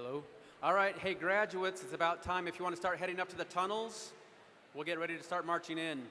Hello. All right, hey graduates, it's about time. If you want to start heading up to the tunnels, we'll get ready to start marching in.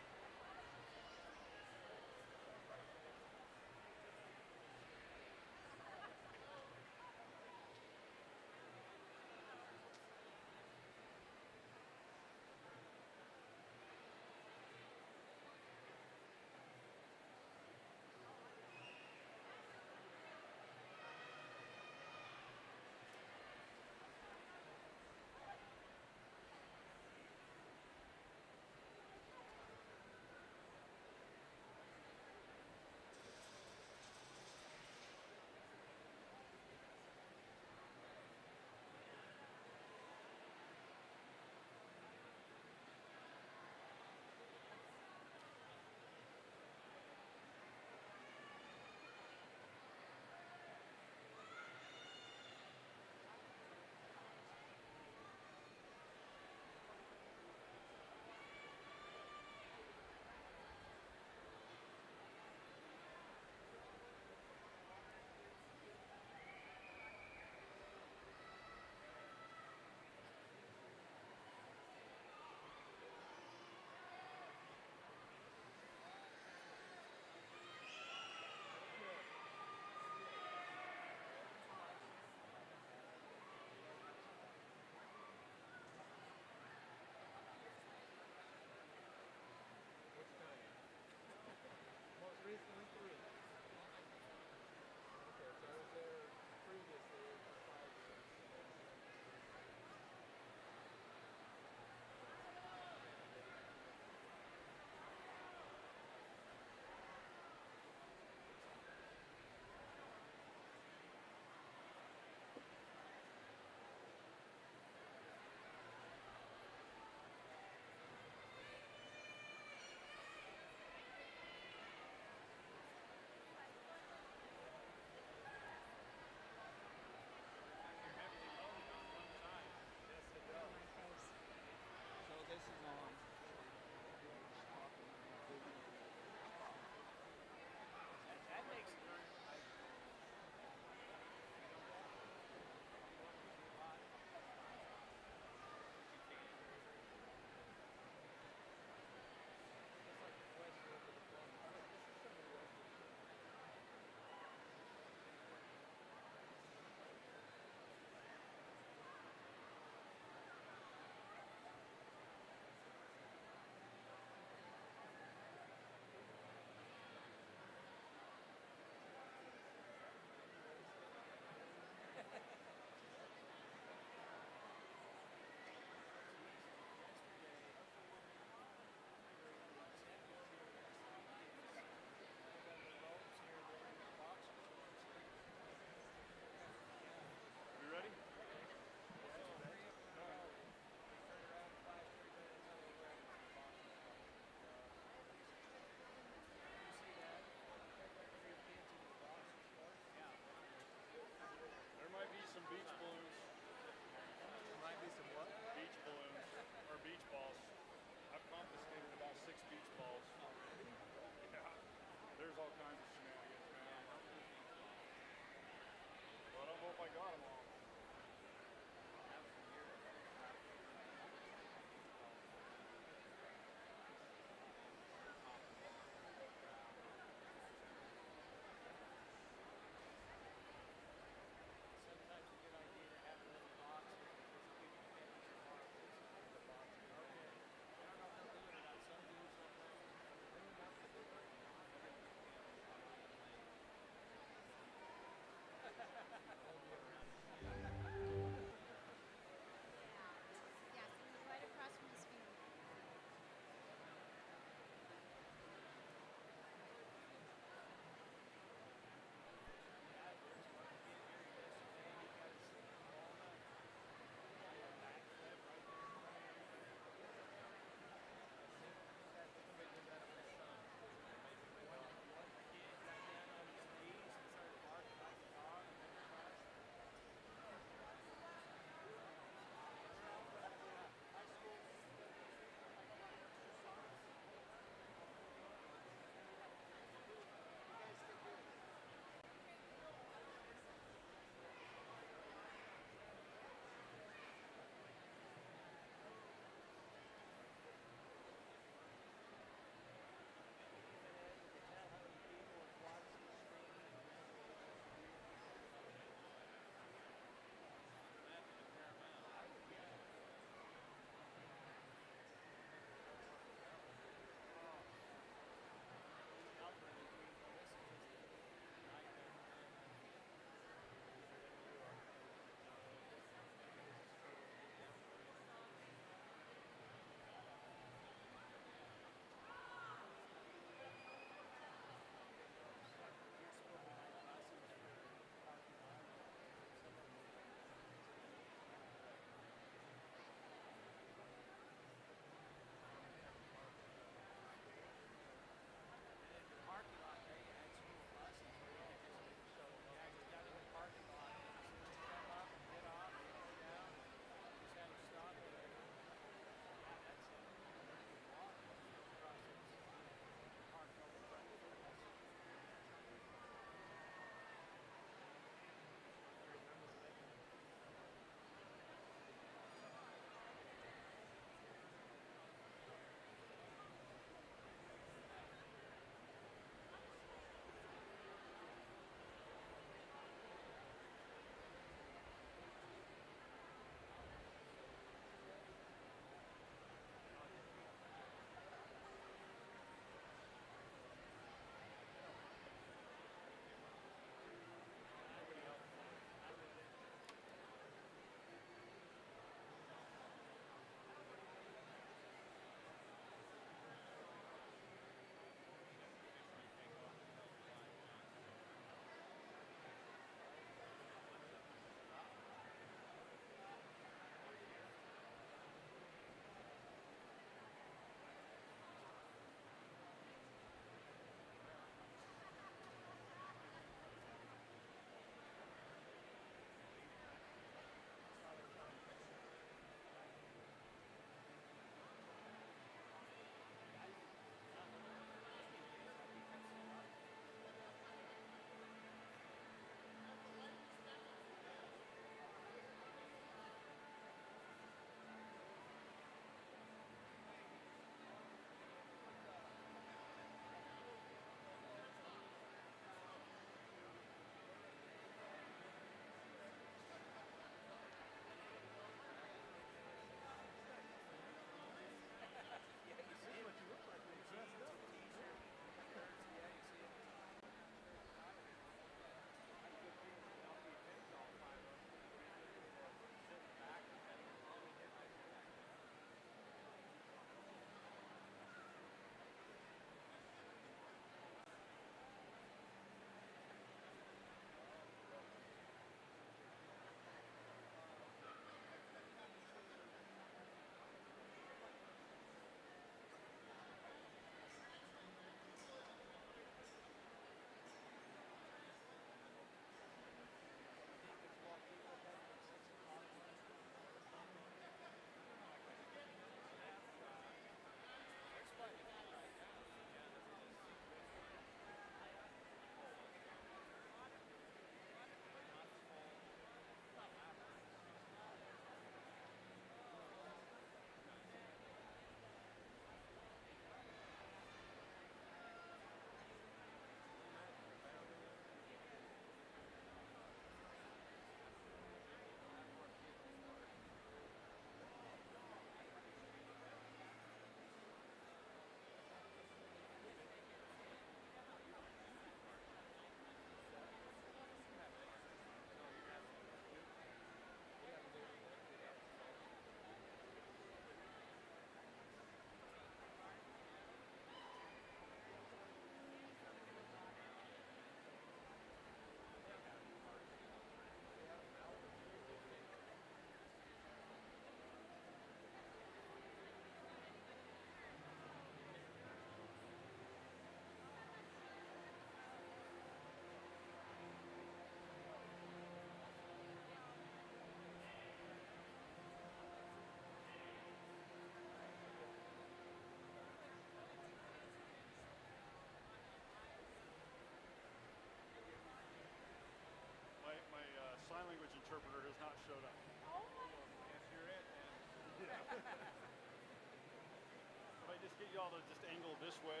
get y'all to just angle this way.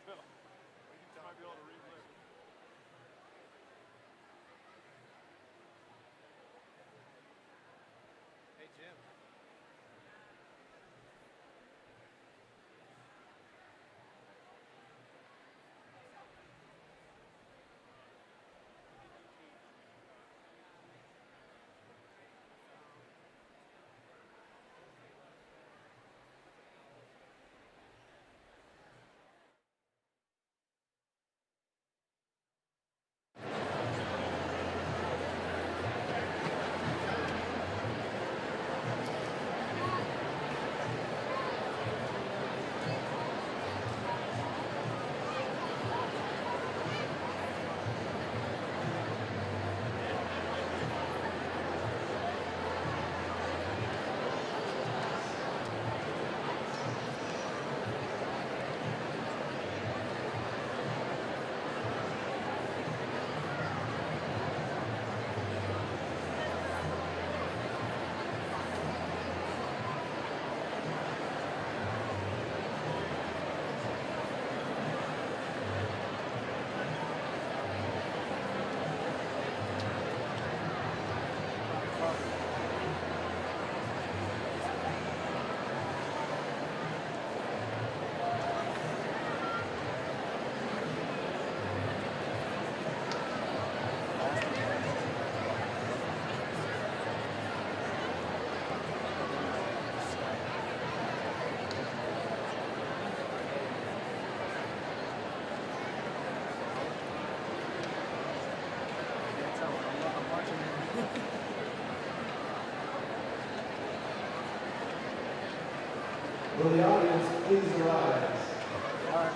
You might be able to replay. Hey, Jim. I'm watching it. Will the audience please rise? All right.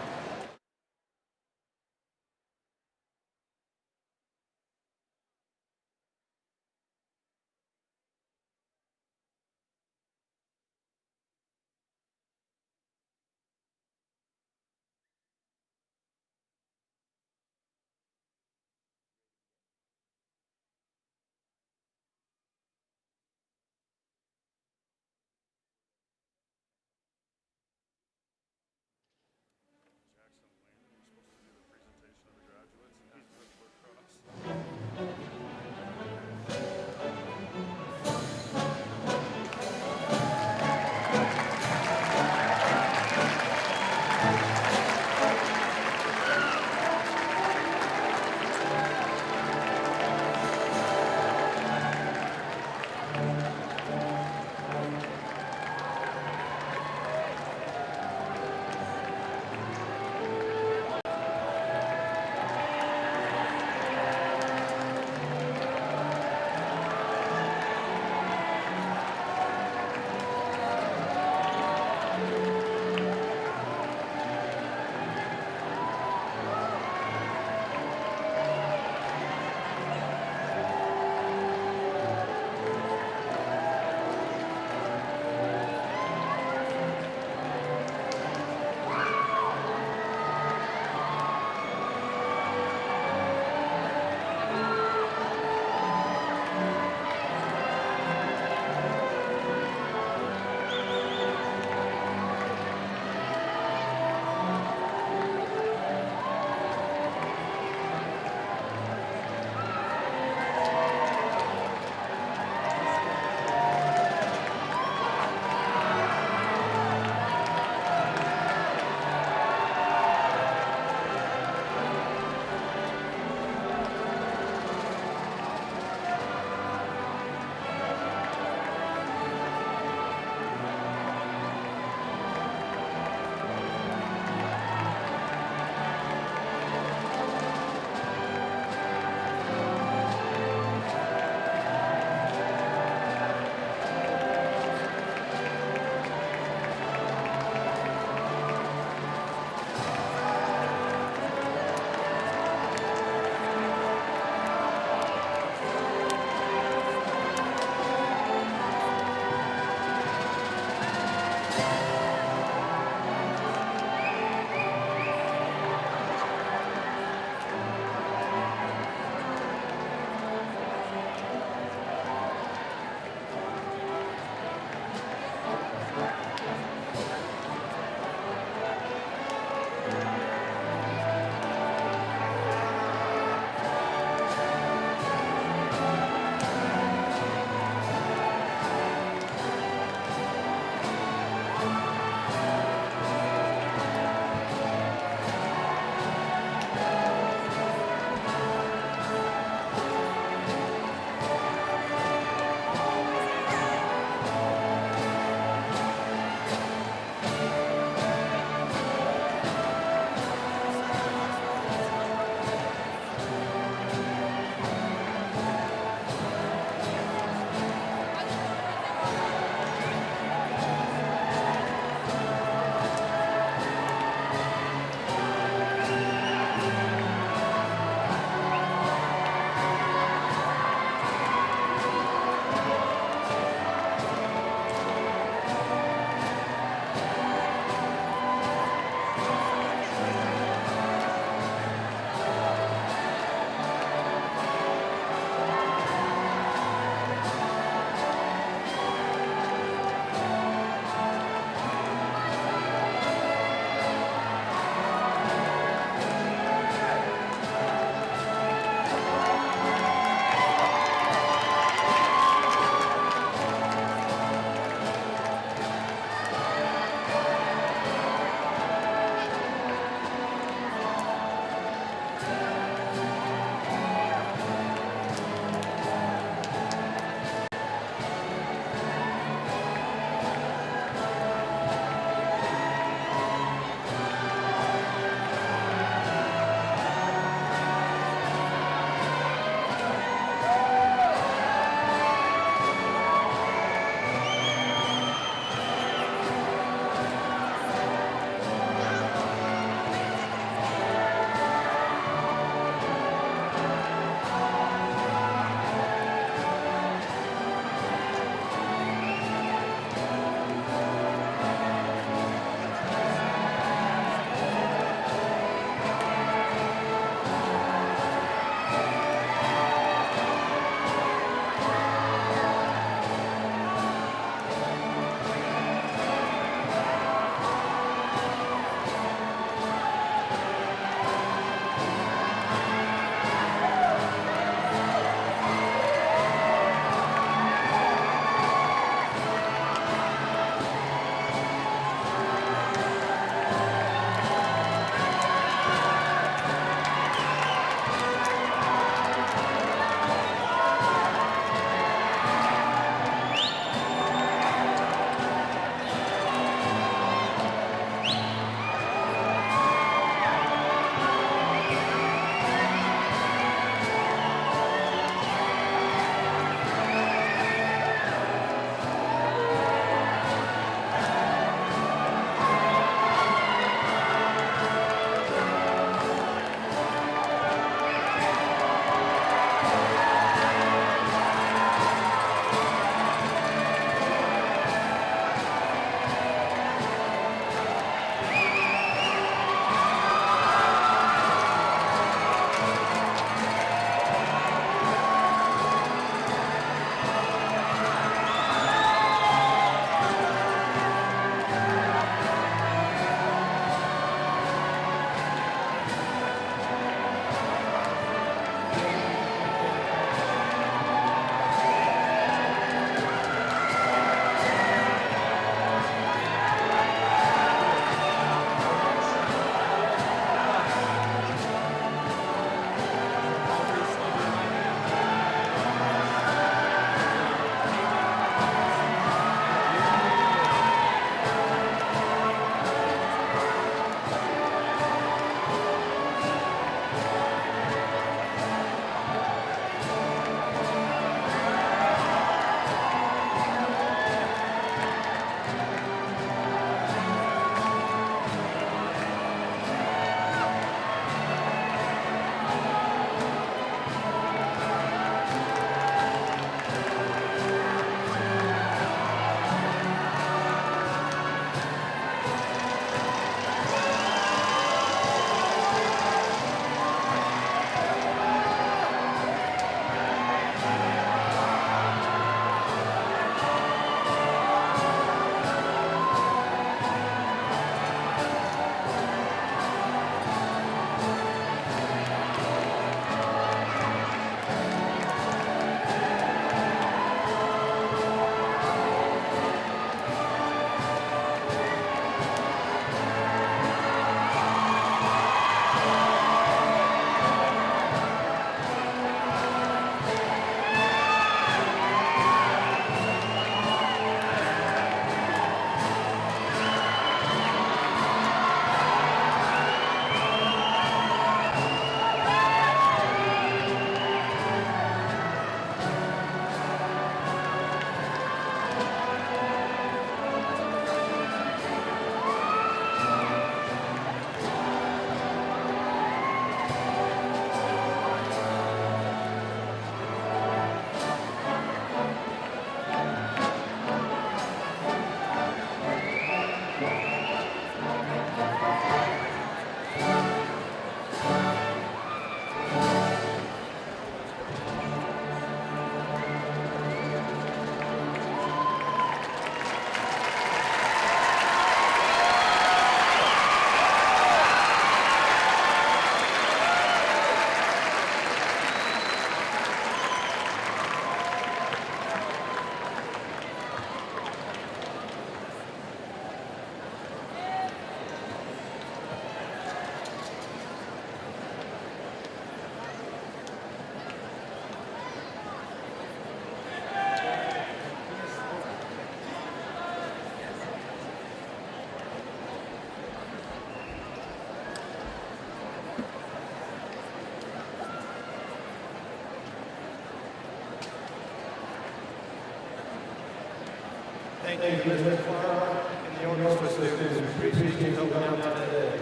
Thank you, Mr. Clark and the orchestra students. We appreciate you helping out today.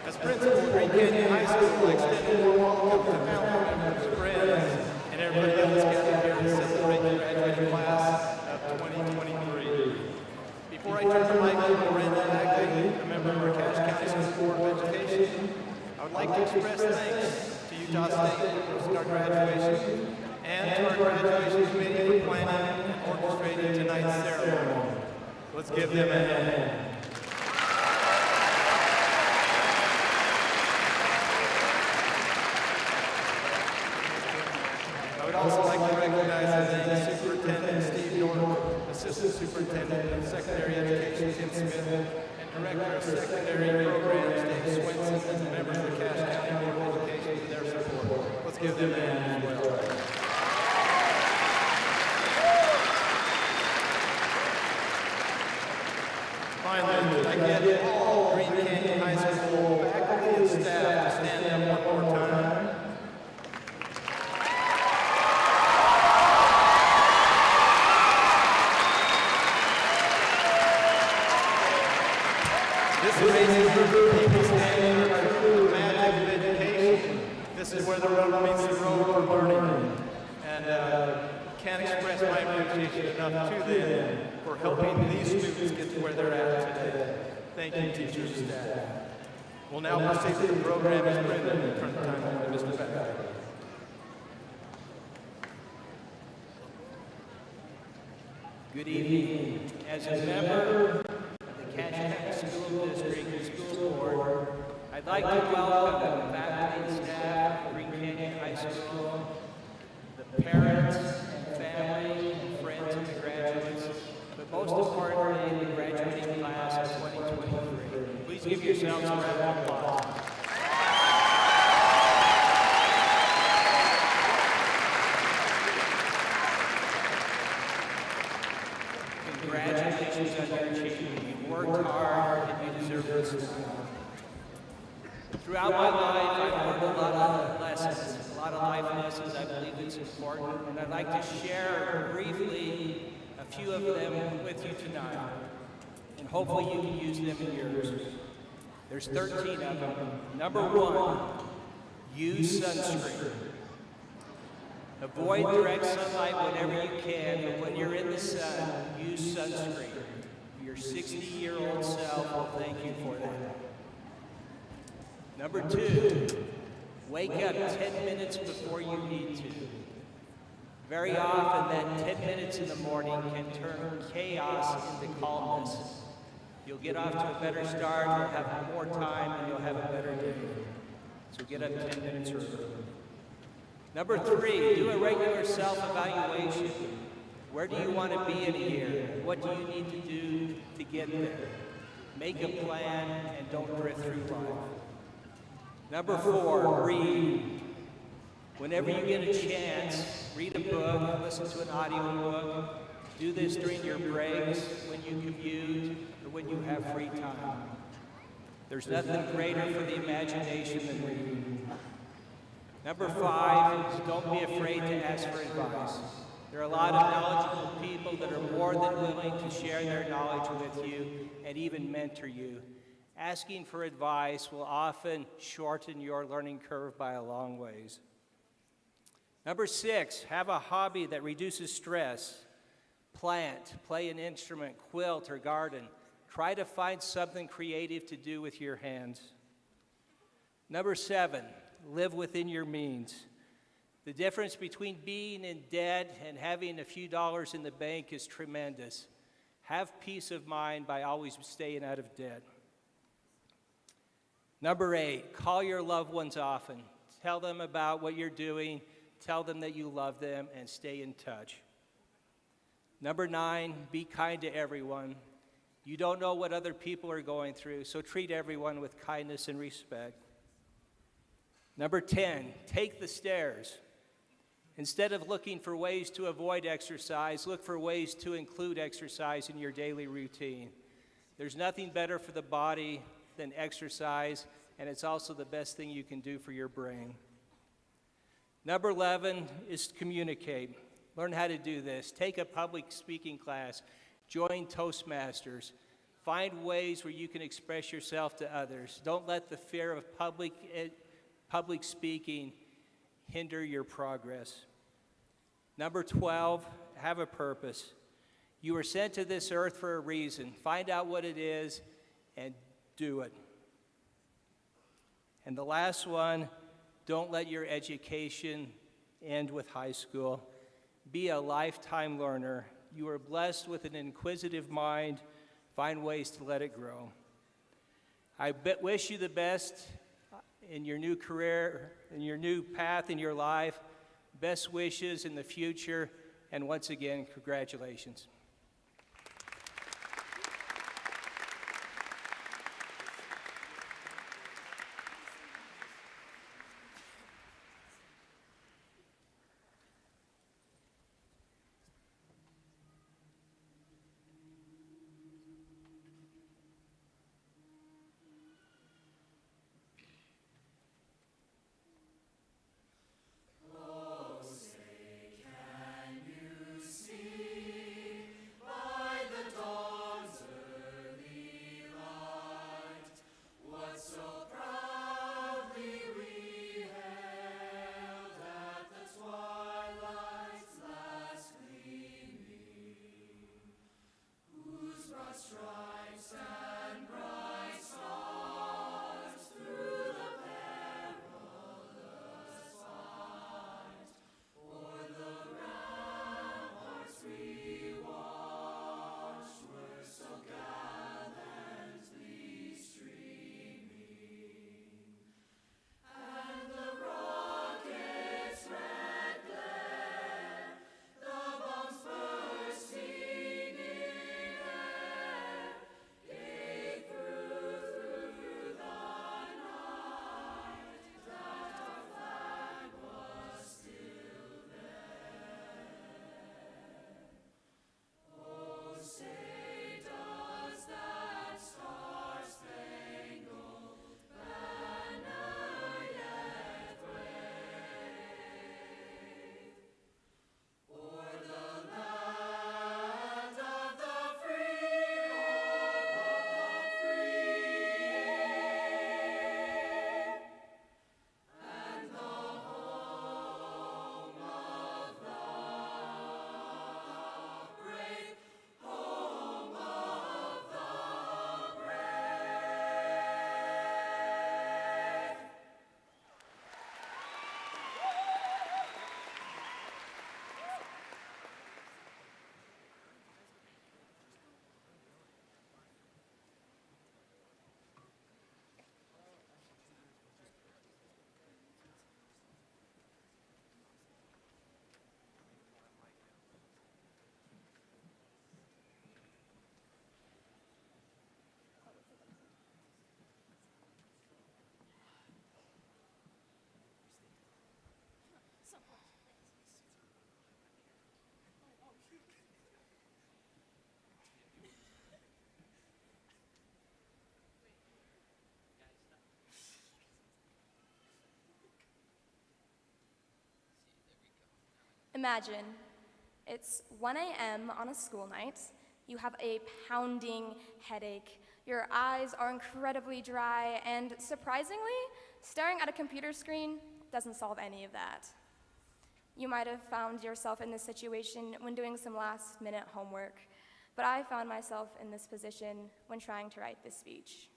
As principal of Green Canyon High School, I extend a warm welcome to Alan, his friends, and everybody else gathered here to celebrate the graduating class of 2023. Before I turn the mic over to Miranda Ackley, a member of our Cache County School Board of Education, I would like to express thanks to Utah State for hosting our graduation and to our graduation committee for planning and orchestrating tonight's ceremony. Let's give them a hand. I would also like to recognize and thank Superintendent Steve York, Assistant Superintendent of Secondary Education Tim Smith, and Director of Secondary Programs Dave Swenson, and the members of the Cache County Board of Education for their support. Let's give them a hand as well. Finally, I get all Green Canyon High School faculty and staff to stand up one more time. This amazing group of people standing here are the magic of education. This is where the rubber meets the road for learning. And can't express my appreciation enough to them for helping these students get to where they're at today. Thank you, teachers and staff. We'll now proceed with the program as Brendan. Turn the time over to Mr. Beck. Good evening. As a member of the Cache County School District and School Board, I'd like to welcome the faculty and staff of Green Canyon High School, the parents and family and friends of the graduates, but most importantly, the graduating class of 2023. Please give yourselves a round of applause. Congratulations on your achievement. You've worked hard and you deserve this. Throughout my life, I've learned a lot of lessons, a lot of life lessons. I believe it's important, and I'd like to share briefly a few of them with you tonight, and hopefully you can use them in yours. There's 13 of them. Number one, use sunscreen. Avoid direct sunlight whenever you can, but when you're in the sun, use sunscreen. Your 60-year-old self will thank you for that. Number two, wake up 10 minutes before you need to. Very often, that 10 minutes in the morning can turn chaos into calmness. You'll get off to a better start, you'll have more time, and you'll have a better day. So get up 10 minutes early. Number three, do a regular self-evaluation. Where do you want to be in a year? What do you need to do to get there? Make a plan and don't drift through life. Number four, read. Whenever you get a chance, read a book, listen to an audiobook. Do this during your breaks, when you commute, or when you have free time. There's nothing greater for the imagination than reading. Number five is don't be afraid to ask for advice. There are a lot of knowledgeable people that are more than willing to share their knowledge with you and even mentor you. Asking for advice will often shorten your learning curve by a long ways. Number six, have a hobby that reduces stress. Plant, play an instrument, quilt, or garden. Try to find something creative to do with your hands. Number seven, live within your means. The difference between being in debt and having a few dollars in the bank is tremendous. Have peace of mind by always staying out of debt. Number eight, call your loved ones often. Tell them about what you're doing. Tell them that you love them and stay in touch. Number nine, be kind to everyone. You don't know what other people are going through, so treat everyone with kindness and respect. Number 10, take the stairs. Instead of looking for ways to avoid exercise, look for ways to include exercise in your daily routine. There's nothing better for the body than exercise, and it's also the best thing you can do for your brain. Number 11 is communicate. Learn how to do this. Take a public speaking class. Join Toastmasters. Find ways where you can express yourself to others. Don't let the fear of public speaking hinder your progress. Number 12, have a purpose. You were sent to this earth for a reason. Find out what it is and do it. And the last one, don't let your education end with high school. Be a lifetime learner. You are blessed with an inquisitive mind. Find ways to let it grow. I wish you the best in your new career, in your new path in your life. Best wishes in the future. And once again, congratulations. Imagine, it's 1 a.m. on a school night, you have a pounding headache, your eyes are incredibly dry, and surprisingly, staring at a computer screen doesn't solve any of that. You might have found yourself in this situation when doing some last-minute homework, but I found myself in this position when trying to write this speech.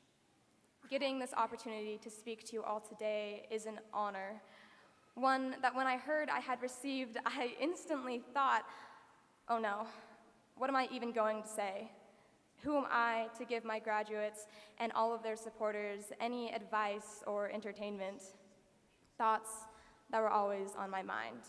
Getting this opportunity to speak to you all today is an honor, one that when I heard I had received, I instantly thought, oh no, what am I even going to say? Who am I to give my graduates and all of their supporters any advice or entertainment? Thoughts that were always on my mind.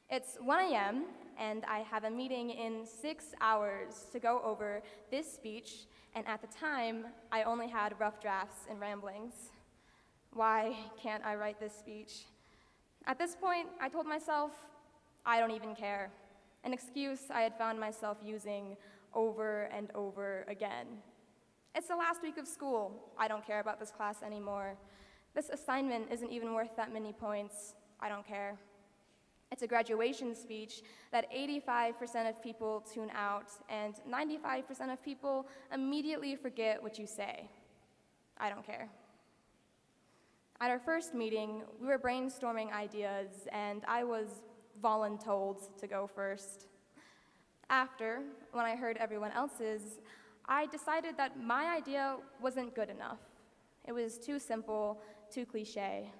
It's 1 a.m. and I have a meeting in 6 hours to go over this speech, and at the time, I only had rough drafts and ramblings. Why can't I write this speech? At this point, I told myself, I don't even care, an excuse I had found myself using over and over again. It's the last week of school. I don't care about this class anymore. This assignment isn't even worth that many points. I don't care. It's a graduation speech that 85% of people tune out and 95% of people immediately forget what you say. I don't care. At our first meeting, we were brainstorming ideas and I was voluntold to go first. After, when I heard everyone else's, I decided that my idea wasn't good enough. It was too simple, too cliche.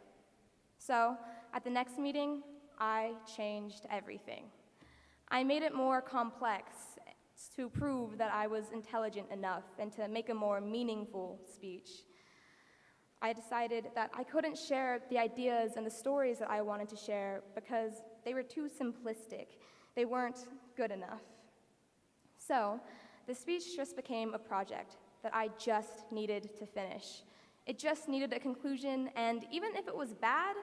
So, at the next meeting, I changed everything. I made it more complex to prove that I was intelligent enough and to make a more meaningful speech. I decided that I couldn't share the ideas and the stories that I wanted to share because they were too simplistic. They weren't good enough. So, the speech just became a project that I just needed to finish. It just needed a conclusion, and even if it was bad,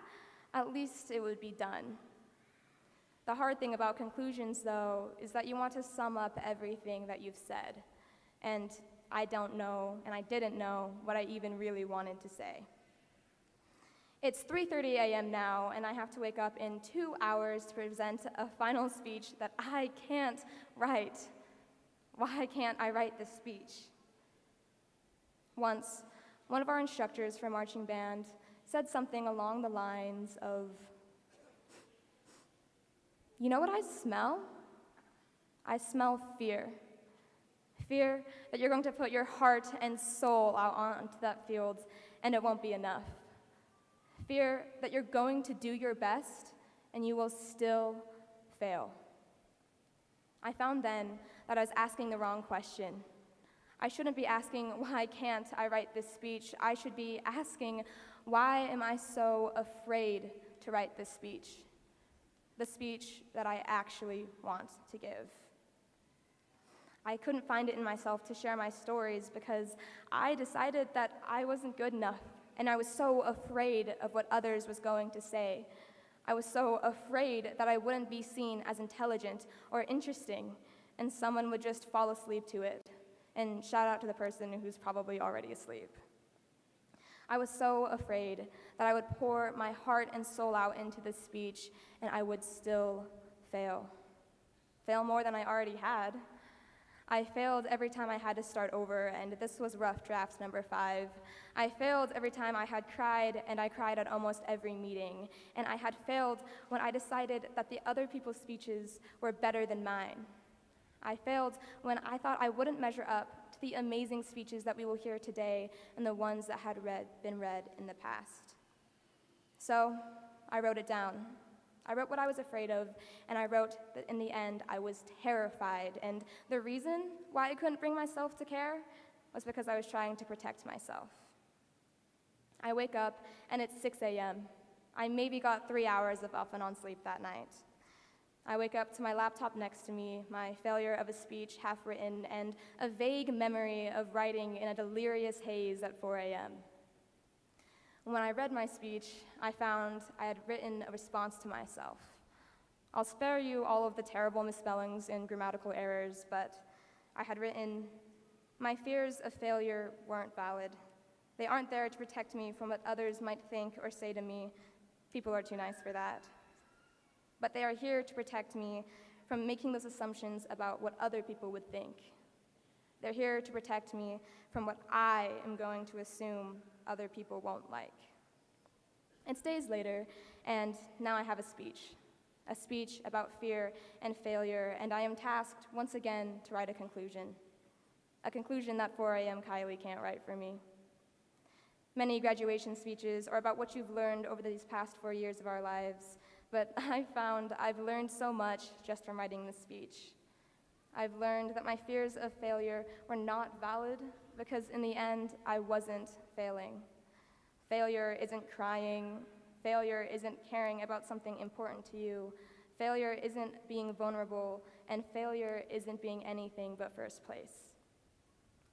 at least it would be done. The hard thing about conclusions, though, is that you want to sum up everything that you've said. And I don't know, and I didn't know what I even really wanted to say. It's 3:30 a.m. now, and I have to wake up in 2 hours to present a final speech that I can't write. Why can't I write this speech? Once, one of our instructors for marching band said something along the lines of, "You know what I smell? I smell fear. Fear that you're going to put your heart and soul out onto that field and it won't be enough. Fear that you're going to do your best and you will still fail." I found then that I was asking the wrong question. I shouldn't be asking, why can't I write this speech? I should be asking, why am I so afraid to write this speech? The speech that I actually want to give. I couldn't find it in myself to share my stories because I decided that I wasn't good enough, and I was so afraid of what others was going to say. I was so afraid that I wouldn't be seen as intelligent or interesting, and someone would just fall asleep to it. And shout out to the person who's probably already asleep. I was so afraid that I would pour my heart and soul out into this speech, and I would still fail. Fail more than I already had. I failed every time I had to start over, and this was rough draft number 5. I failed every time I had cried, and I cried at almost every meeting. And I had failed when I decided that the other people's speeches were better than mine. I failed when I thought I wouldn't measure up to the amazing speeches that we will hear today and the ones that had been read in the past. So I wrote it down. I wrote what I was afraid of, and I wrote that in the end I was terrified. And the reason why I couldn't bring myself to care was because I was trying to protect myself. I wake up, and it's 6 a.m. I maybe got 3 hours of off and on sleep that night. I wake up to my laptop next to me, my failure of a speech half written, and a vague memory of writing in a delirious haze at 4 a.m. When I read my speech, I found I had written a response to myself. I'll spare you all of the terrible misspellings and grammatical errors, but I had written, "My fears of failure weren't valid. They aren't there to protect me from what others might think or say to me. People are too nice for that. But they are here to protect me from making those assumptions about what other people would think. They're here to protect me from what I am going to assume other people won't like." It's days later, and now I have a speech about fear and failure, and I am tasked once again to write a conclusion that 4 a.m. Kylie can't write for me. Many graduation speeches are about what you've learned over these past 4 years of our lives, but I found I've learned so much just from writing this speech. I've learned that my fears of failure were not valid because in the end, I wasn't failing. Failure isn't crying. Failure isn't caring about something important to you. Failure isn't being vulnerable, and failure isn't being anything but first place.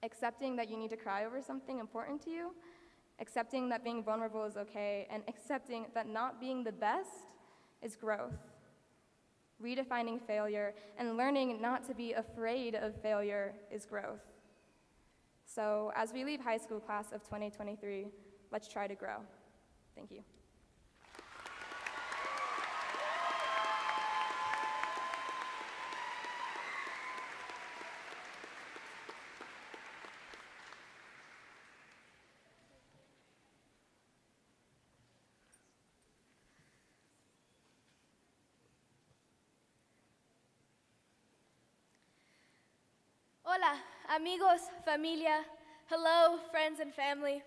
Accepting that you need to cry over something important to you, accepting that being vulnerable is okay, and accepting that not being the best is growth. Redefining failure and learning not to be afraid of failure is growth. So as we leave high school class of 2023, let's try to grow. Thank you. amigos, familia, hello, friends and family.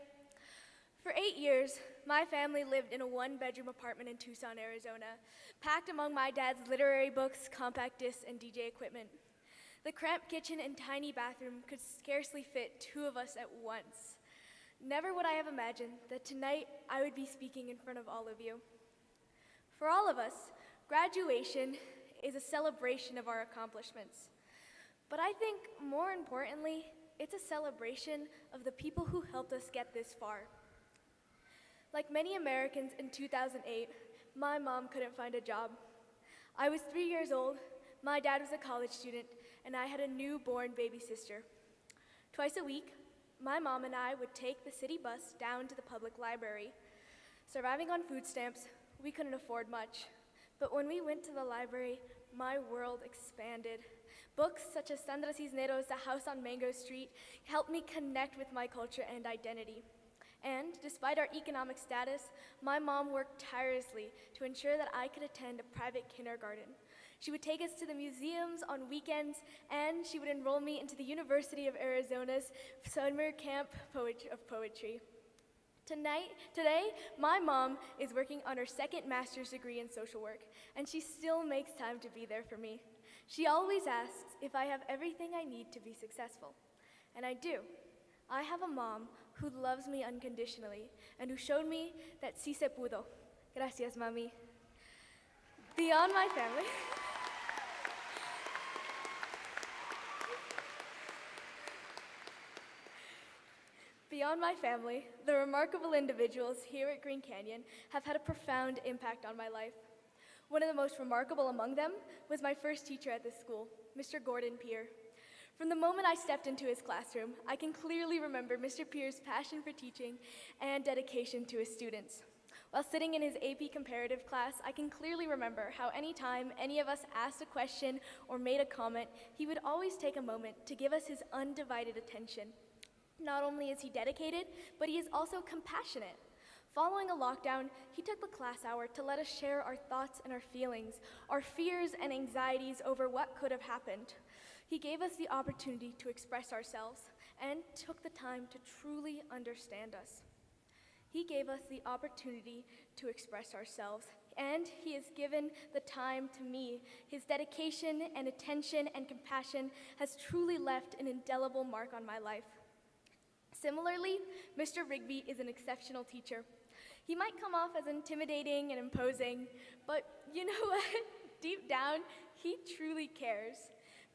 For 8 years, my family lived in a one-bedroom apartment in Tucson, Arizona, packed among my dad's literary books, compact discs, and DJ equipment. The cramped kitchen and tiny bathroom could scarcely fit two of us at once. Never would I have imagined that tonight I would be speaking in front of all of you. For all of us, graduation is a celebration of our accomplishments. But I think more importantly, it's a celebration of the people who helped us get this far. Like many Americans in 2008, my mom couldn't find a job. I was 3 years old, my dad was a college student, and I had a newborn baby sister. Twice a week, my mom and I would take the city bus down to the public library. Surviving on food stamps, we couldn't afford much. But when we went to the library, my world expanded. Books such as Sandra Cisneros' The House on Mango Street helped me connect with my culture and identity. And despite our economic status, my mom worked tirelessly to ensure that I could attend a private kindergarten. She would take us to the museums on weekends, and she would enroll me into the University of Arizona's summer camp of poetry. Today, my mom is working on her second master's degree in social work, and she still makes time to be there for me. She always asks if I have everything I need to be successful, and I do. I have a mom who loves me unconditionally and who showed me that sí se pudo. Gracias, mami. Beyond my family, Beyond my family, the remarkable individuals here at Green Canyon have had a profound impact on my life. One of the most remarkable among them was my first teacher at this school, Mr. Gordon Peer. From the moment I stepped into his classroom, I can clearly remember Mr. Peer's passion for teaching and dedication to his students. While sitting in his AP comparative class, I can clearly remember how anytime any of us asked a question or made a comment, he would always take a moment to give us his undivided attention. Not only is he dedicated, but he is also compassionate. Following a lockdown, he took the class hour to let us share our thoughts and our feelings, our fears and anxieties over what could have happened. He gave us the opportunity to express ourselves and took the time to truly understand us. He gave us the opportunity to express ourselves, and he has given the time to me. His dedication and attention and compassion has truly left an indelible mark on my life. Similarly, Mr. Rigby is an exceptional teacher. He might come off as intimidating and imposing, but you know what? Deep down, he truly cares.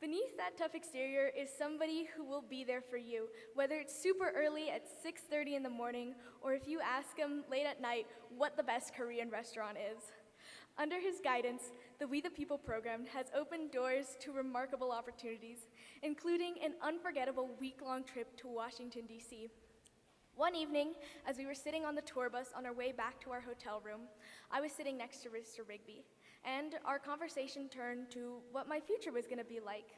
Beneath that tough exterior is somebody who will be there for you, whether it's super early at 6:30 in the morning, or if you ask him late at night what the best Korean restaurant is. Under his guidance, the We the People program has opened doors to remarkable opportunities, including an unforgettable week-long trip to Washington, D.C. One evening, as we were sitting on the tour bus on our way back to our hotel room, I was sitting next to Mr. Rigby, and our conversation turned to what my future was going to be like.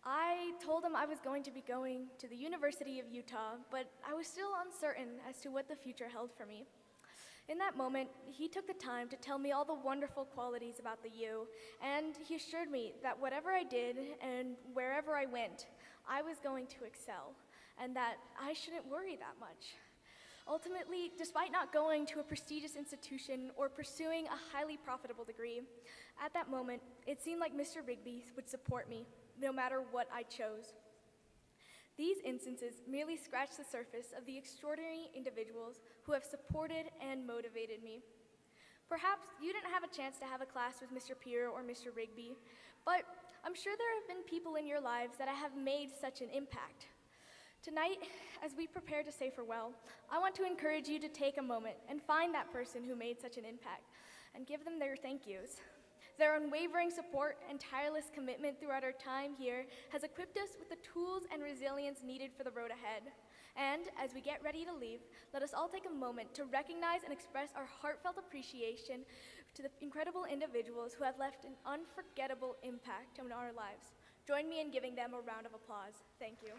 I told him I was going to be going to the University of Utah, but I was still uncertain as to what the future held for me. In that moment, he took the time to tell me all the wonderful qualities about the U, and he assured me that whatever I did and wherever I went, I was going to excel, and that I shouldn't worry that much. Ultimately, despite not going to a prestigious institution or pursuing a highly profitable degree, at that moment, it seemed like Mr. Rigby would support me, no matter what I chose. These instances merely scratch the surface of the extraordinary individuals who have supported and motivated me. Perhaps you didn't have a chance to have a class with Mr. Peer or Mr. Rigby, but I'm sure there have been people in your lives that have made such an impact. Tonight, as we prepare to say farewell, I want to encourage you to take a moment and find that person who made such an impact and give them their thank yous. Their unwavering support and tireless commitment throughout our time here has equipped us with the tools and resilience needed for the road ahead. And as we get ready to leave, let us all take a moment to recognize and express our heartfelt appreciation to the incredible individuals who have left an unforgettable impact on our lives. Join me in giving them a round of applause. Thank you.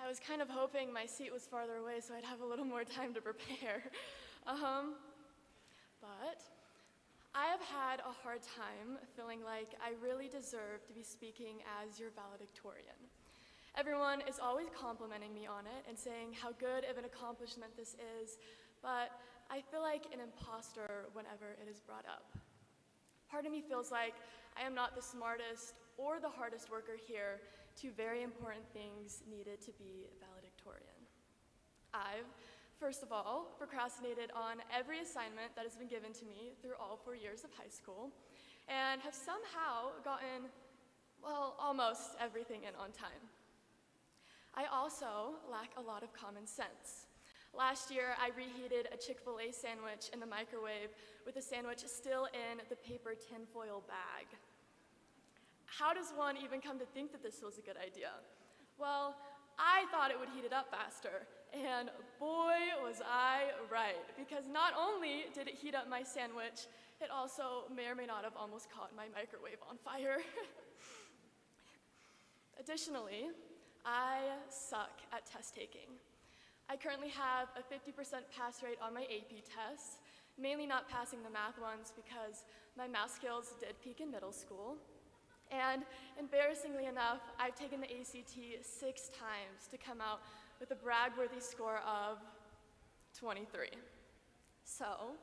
I was kind of hoping my seat was farther away so I'd have a little more time to prepare. But I have had a hard time feeling like I really deserve to be speaking as your valedictorian. Everyone is always complimenting me on it and saying how good of an accomplishment this is, but I feel like an imposter whenever it is brought up. Part of me feels like I am not the smartest or the hardest worker here, two very important things needed to be valedictorian. I've, first of all, procrastinated on every assignment that has been given to me through all 4 years of high school, and have somehow gotten, well, almost everything in on time. I also lack a lot of common sense. Last year, I reheated a Chick-fil-A sandwich in the microwave with the sandwich still in the paper tinfoil bag. How does one even come to think that this was a good idea? Well, I thought it would heat it up faster, and boy was I right, because not only did it heat up my sandwich, it also may or may not have almost caught my microwave on fire. Additionally, I suck at test taking. I currently have a 50% pass rate on my AP tests, mainly not passing the math ones because my math skills did peak in middle school. And embarrassingly enough, I've taken the ACT 6 times to come out with a brag-worthy score of 23. So,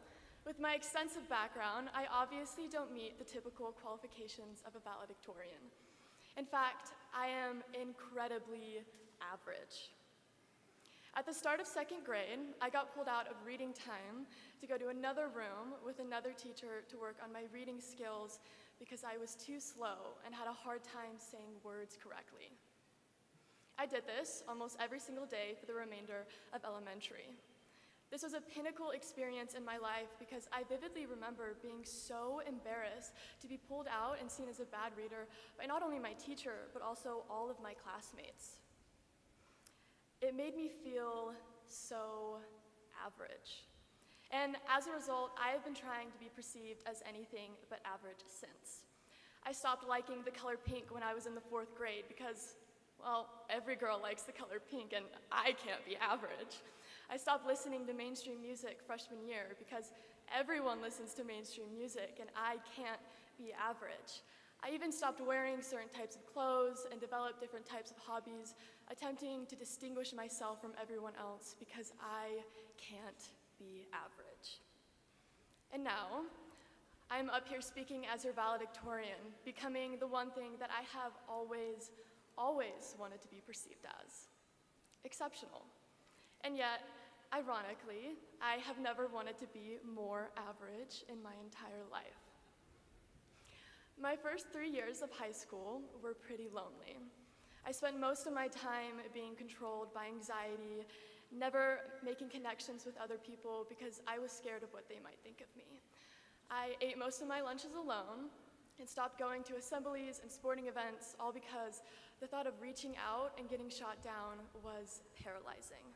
with my extensive background, I obviously don't meet the typical qualifications of a valedictorian. In fact, I am incredibly average. At the start of 2nd grade, I got pulled out of reading time to go to another room with another teacher to work on my reading skills because I was too slow and had a hard time saying words correctly. I did this almost every single day for the remainder of elementary. This was a pinnacle experience in my life because I vividly remember being so embarrassed to be pulled out and seen as a bad reader by not only my teacher, but also all of my classmates. It made me feel so average. And as a result, I have been trying to be perceived as anything but average since. I stopped liking the color pink when I was in the 4th grade because, well, every girl likes the color pink and I can't be average. I stopped listening to mainstream music freshman year because everyone listens to mainstream music and I can't be average. I even stopped wearing certain types of clothes and developed different types of hobbies, attempting to distinguish myself from everyone else because I can't be average. And now, I'm up here speaking as your valedictorian, becoming the one thing that I have always wanted to be perceived as: exceptional. And yet, ironically, I have never wanted to be more average in my entire life. My first 3 years of high school were pretty lonely. I spent most of my time being controlled by anxiety, never making connections with other people because I was scared of what they might think of me. I ate most of my lunches alone and stopped going to assemblies and sporting events, all because the thought of reaching out and getting shot down was paralyzing.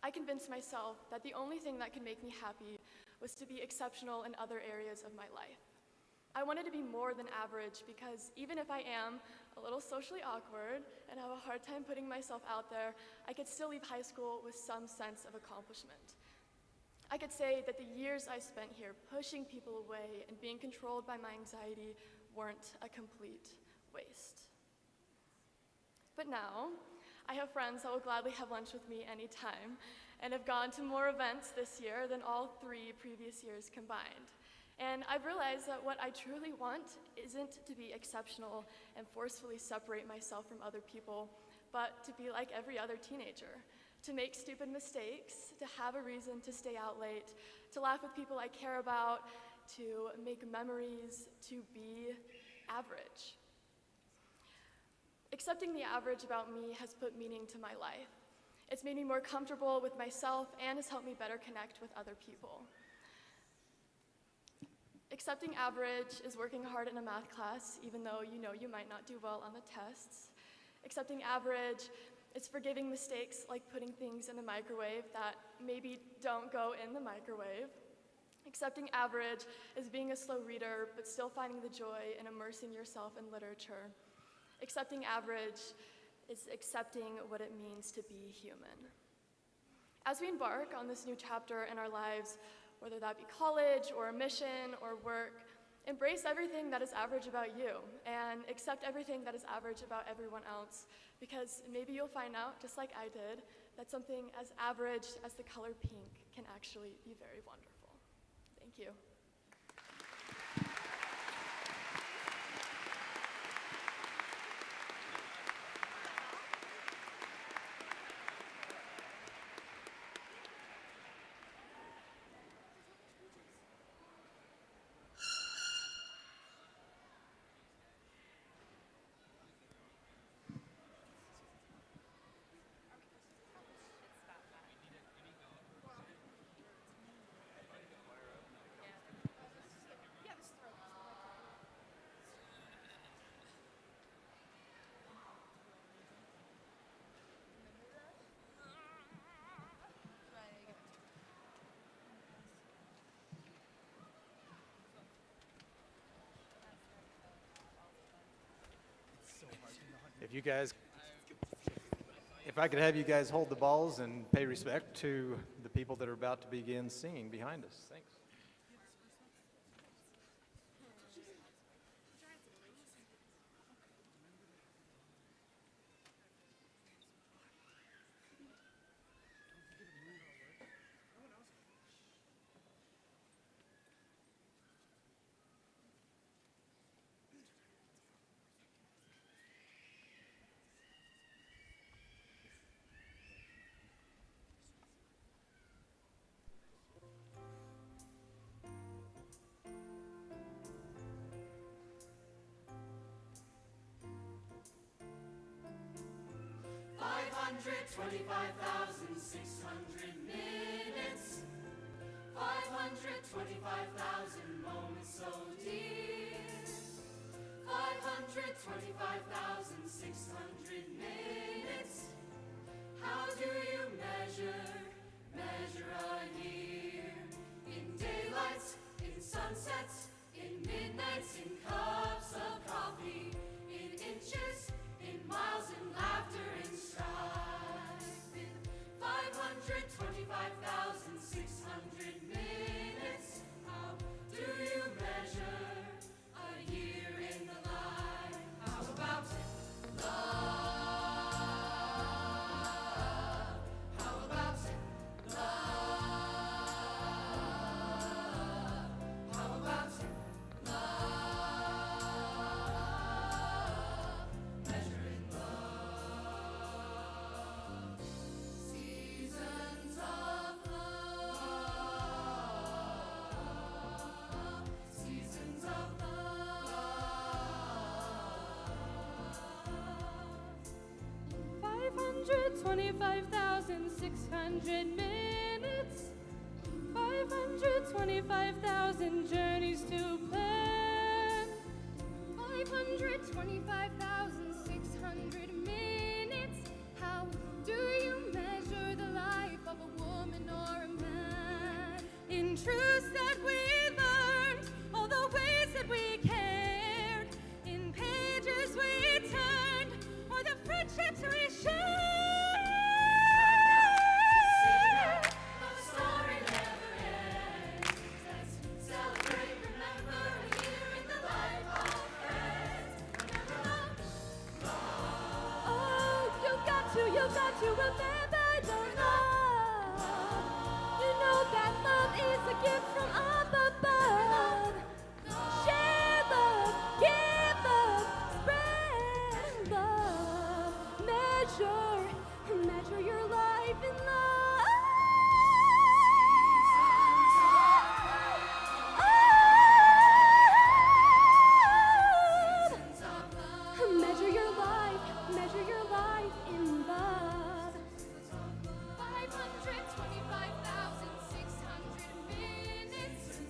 I convinced myself that the only thing that could make me happy was to be exceptional in other areas of my life. I wanted to be more than average because even if I am a little socially awkward and have a hard time putting myself out there, I could still leave high school with some sense of accomplishment. I could say that the years I spent here pushing people away and being controlled by my anxiety weren't a complete waste. But now, I have friends that will gladly have lunch with me anytime and have gone to more events this year than all 3 previous years combined. And I've realized that what I truly want isn't to be exceptional and forcefully separate myself from other people, but to be like every other teenager, to make stupid mistakes, to have a reason to stay out late, to laugh with people I care about, to make memories, to be average. Accepting the average about me has put meaning to my life. It's made me more comfortable with myself and has helped me better connect with other people. Accepting average is working hard in a math class, even though you know you might not do well on the tests. Accepting average is forgiving mistakes like putting things in the microwave that maybe don't go in the microwave. Accepting average is being a slow reader, but still finding the joy in immersing yourself in literature. Accepting average is accepting what it means to be human. As we embark on this new chapter in our lives, whether that be college or mission or work, embrace everything that is average about you and accept everything that is average about everyone else, because maybe you'll find out, just like I did, that something as average as the color pink can actually be very wonderful. Thank you. If I could have you guys hold the balls and pay respect to the people that are about to begin singing behind us. Thanks. minutes, 525,000 moments so dear, 525,600 minutes. How do you measure a year? In daylights, in sunsets, in midnights, in cups of coffee, in inches, in miles, in laughter, in strife. In 525,600 minutes, how do you measure a year in the life? How about love? How about love? How about love? Measuring love. Seasons of love. Seasons of love. 525,600 minutes, 525,000 journeys to plan, 525,600 minutes. How do you measure the life of a woman or a man? In truths that we learned, all the ways that we cared, in pages we turned, or the friendships we shared. The story never ends. Let's celebrate, remember, a year in the life of friends. Remember love. Oh, you got to remember the love. You know that love is a gift from up above. Share love, give love, spread love. Measure your life in love. Measure your life in love. 525,600 minutes.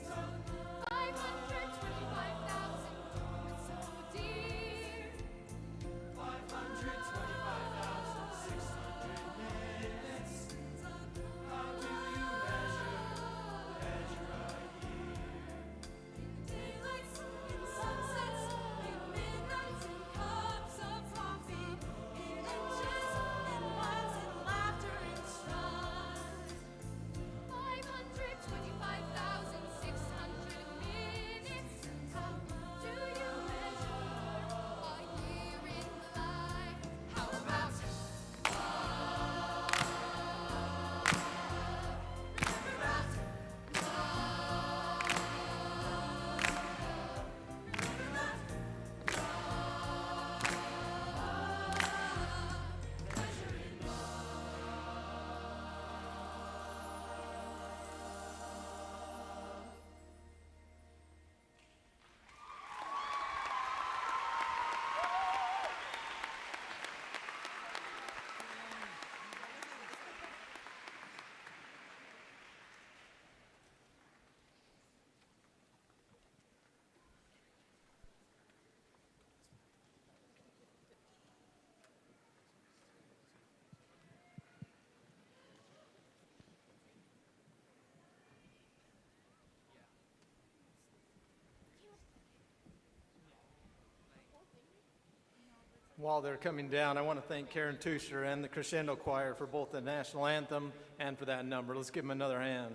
While they're coming down, I want to thank Karen Tusher and the Crescendo Choir for both the national anthem and for that number. Let's give them another hand.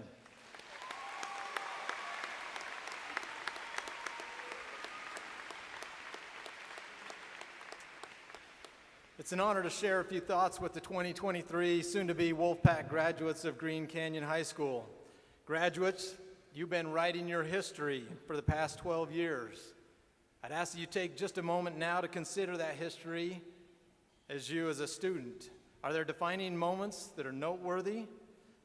It's an honor to share a few thoughts with the 2023 soon-to-be Wolfpack graduates of Green Canyon High School. Graduates, you've been writing your history for the past 12 years. I'd ask that you take just a moment now to consider that history as you as a student. Are there defining moments that are noteworthy?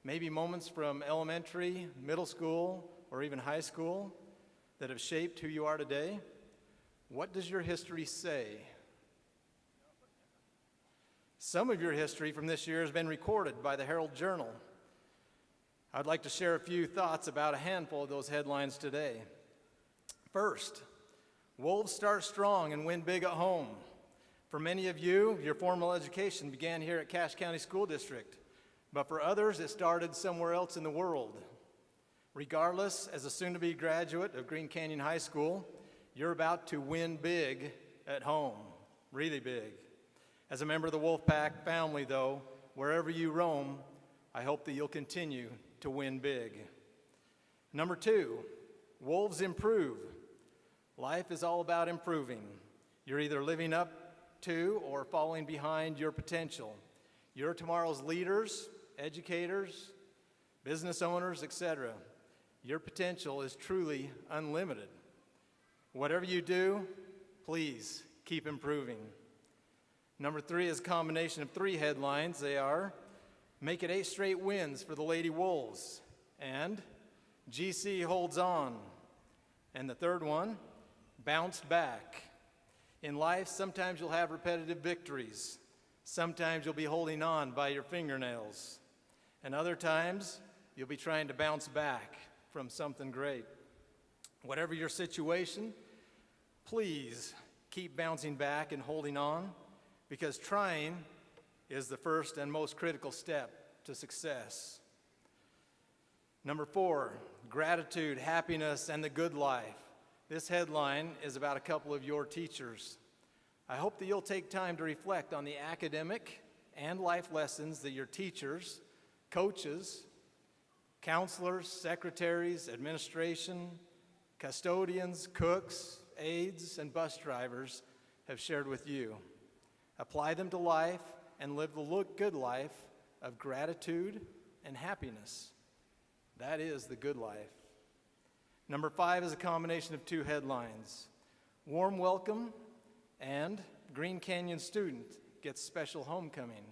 Maybe moments from elementary, middle school, or even high school that have shaped who you are today? What does your history say? Some of your history from this year has been recorded by the Herald Journal. I'd like to share a few thoughts about a handful of those headlines today. First, Wolves start strong and win big at home. For many of you, your formal education began here at Cache County School District, but for others, it started somewhere else in the world. Regardless, as a soon-to-be graduate of Green Canyon High School, you're about to win big at home, really big. As a member of the Wolfpack family, though, wherever you roam, I hope that you'll continue to win big. Number two, Wolves improve. Life is all about improving. You're either living up to or falling behind your potential. You're tomorrow's leaders, educators, business owners, etc. Your potential is truly unlimited. Whatever you do, please keep improving. Number three is a combination of three headlines. They are, make it 8 straight wins for the Lady Wolves, and GC holds on. And the third one, bounced back. In life, sometimes you'll have repetitive victories. Sometimes you'll be holding on by your fingernails. And other times, you'll be trying to bounce back from something great. Whatever your situation, please keep bouncing back and holding on, because trying is the first and most critical step to success. Number four, gratitude, happiness, and the good life. This headline is about a couple of your teachers. I hope that you'll take time to reflect on the academic and life lessons that your teachers, coaches, counselors, secretaries, administration, custodians, cooks, aides, and bus drivers have shared with you. Apply them to life and live the good life of gratitude and happiness. That is the good life. Number five is a combination of two headlines. Warm welcome and Green Canyon student gets special homecoming.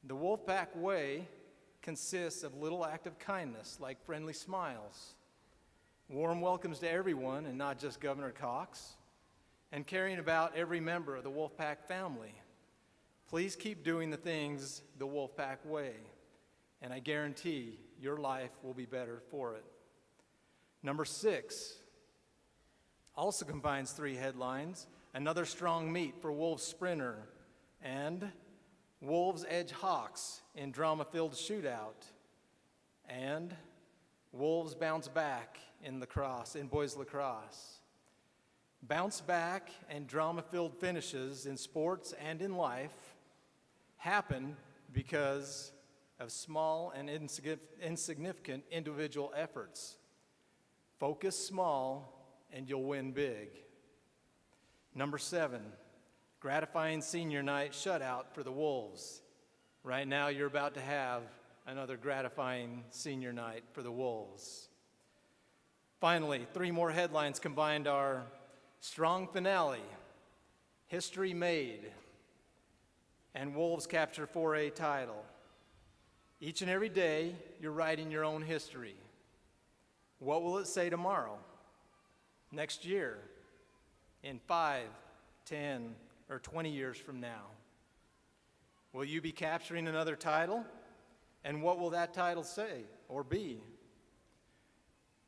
The Wolfpack Way consists of little act of kindness like friendly smiles, warm welcomes to everyone and not just Governor Cox, and caring about every member of the Wolfpack family. Please keep doing the things the Wolfpack way, and I guarantee your life will be better for it. Number six also combines three headlines: another strong meet for Wolves sprinter, and Wolves edge Hawks in drama-filled shootout, and Wolves bounce back in boys lacrosse. Bounce back and drama-filled finishes in sports and in life happen because of small and insignificant individual efforts. Focus small and you'll win big. Number seven, gratifying senior night shutout for the Wolves. Right now you're about to have another gratifying senior night for the Wolves. Finally, three more headlines combined are strong finale, history made, and Wolves capture 4A title. Each and every day, you're writing your own history. What will it say tomorrow, next year, in 5, 10, or 20 years from now? Will you be capturing another title? And what will that title say or be?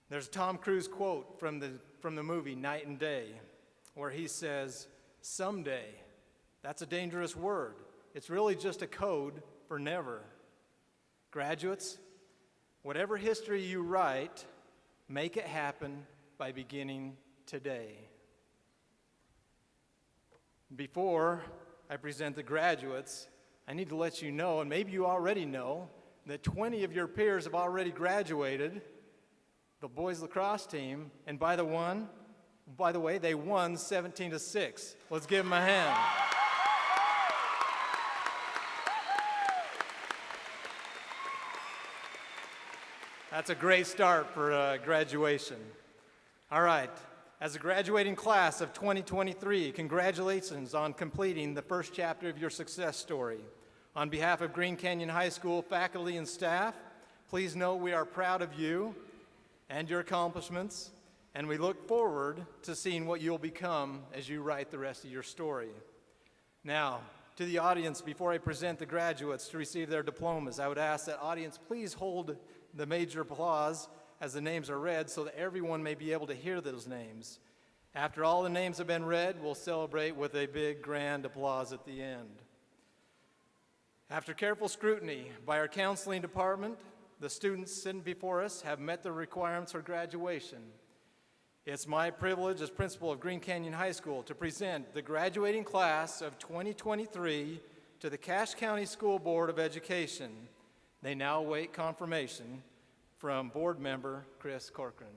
There's a Tom Cruise quote from the movie Night and Day, where he says, someday. That's a dangerous word. It's really just a code for never. Graduates, whatever history you write, make it happen by beginning today. Before I present the graduates, I need to let you know, and maybe you already know, that 20 of your peers have already graduated, the boys lacrosse team, and by the way, they won 17-6. Let's give them a hand. That's a great start for graduation. All right, as a graduating class of 2023, congratulations on completing the first chapter of your success story. On behalf of Green Canyon High School faculty and staff, please know we are proud of you and your accomplishments, and we look forward to seeing what you'll become as you write the rest of your story. Now, to the audience, before I present the graduates to receive their diplomas, I would ask that audience please hold the major applause as the names are read so that everyone may be able to hear those names. After all the names have been read, we'll celebrate with a big grand applause at the end. After careful scrutiny by our counseling department, the students sitting before us have met the requirements for graduation. It's my privilege as principal of Green Canyon High School to present the graduating class of 2023 to the Cache County School Board of Education. They now await confirmation from board member Chris Corcoran.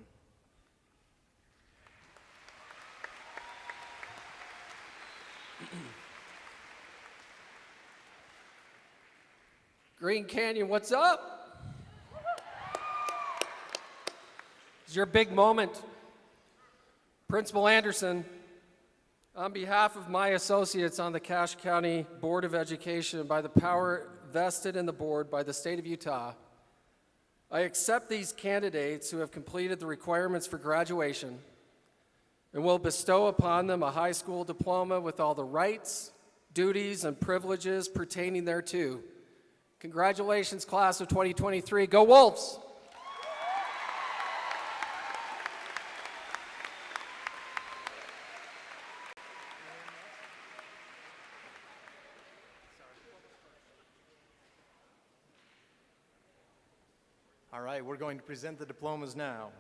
Green Canyon, what's up? It's your big moment. Principal Anderson, on behalf of my associates on the Cache County Board of Education, by the power vested in the board by the state of Utah, I accept these candidates who have completed the requirements for graduation and will bestow upon them a high school diploma with all the rights, duties, and privileges pertaining thereto. Congratulations, class of 2023. Go Wolves! All right, we're going to present the diplomas now.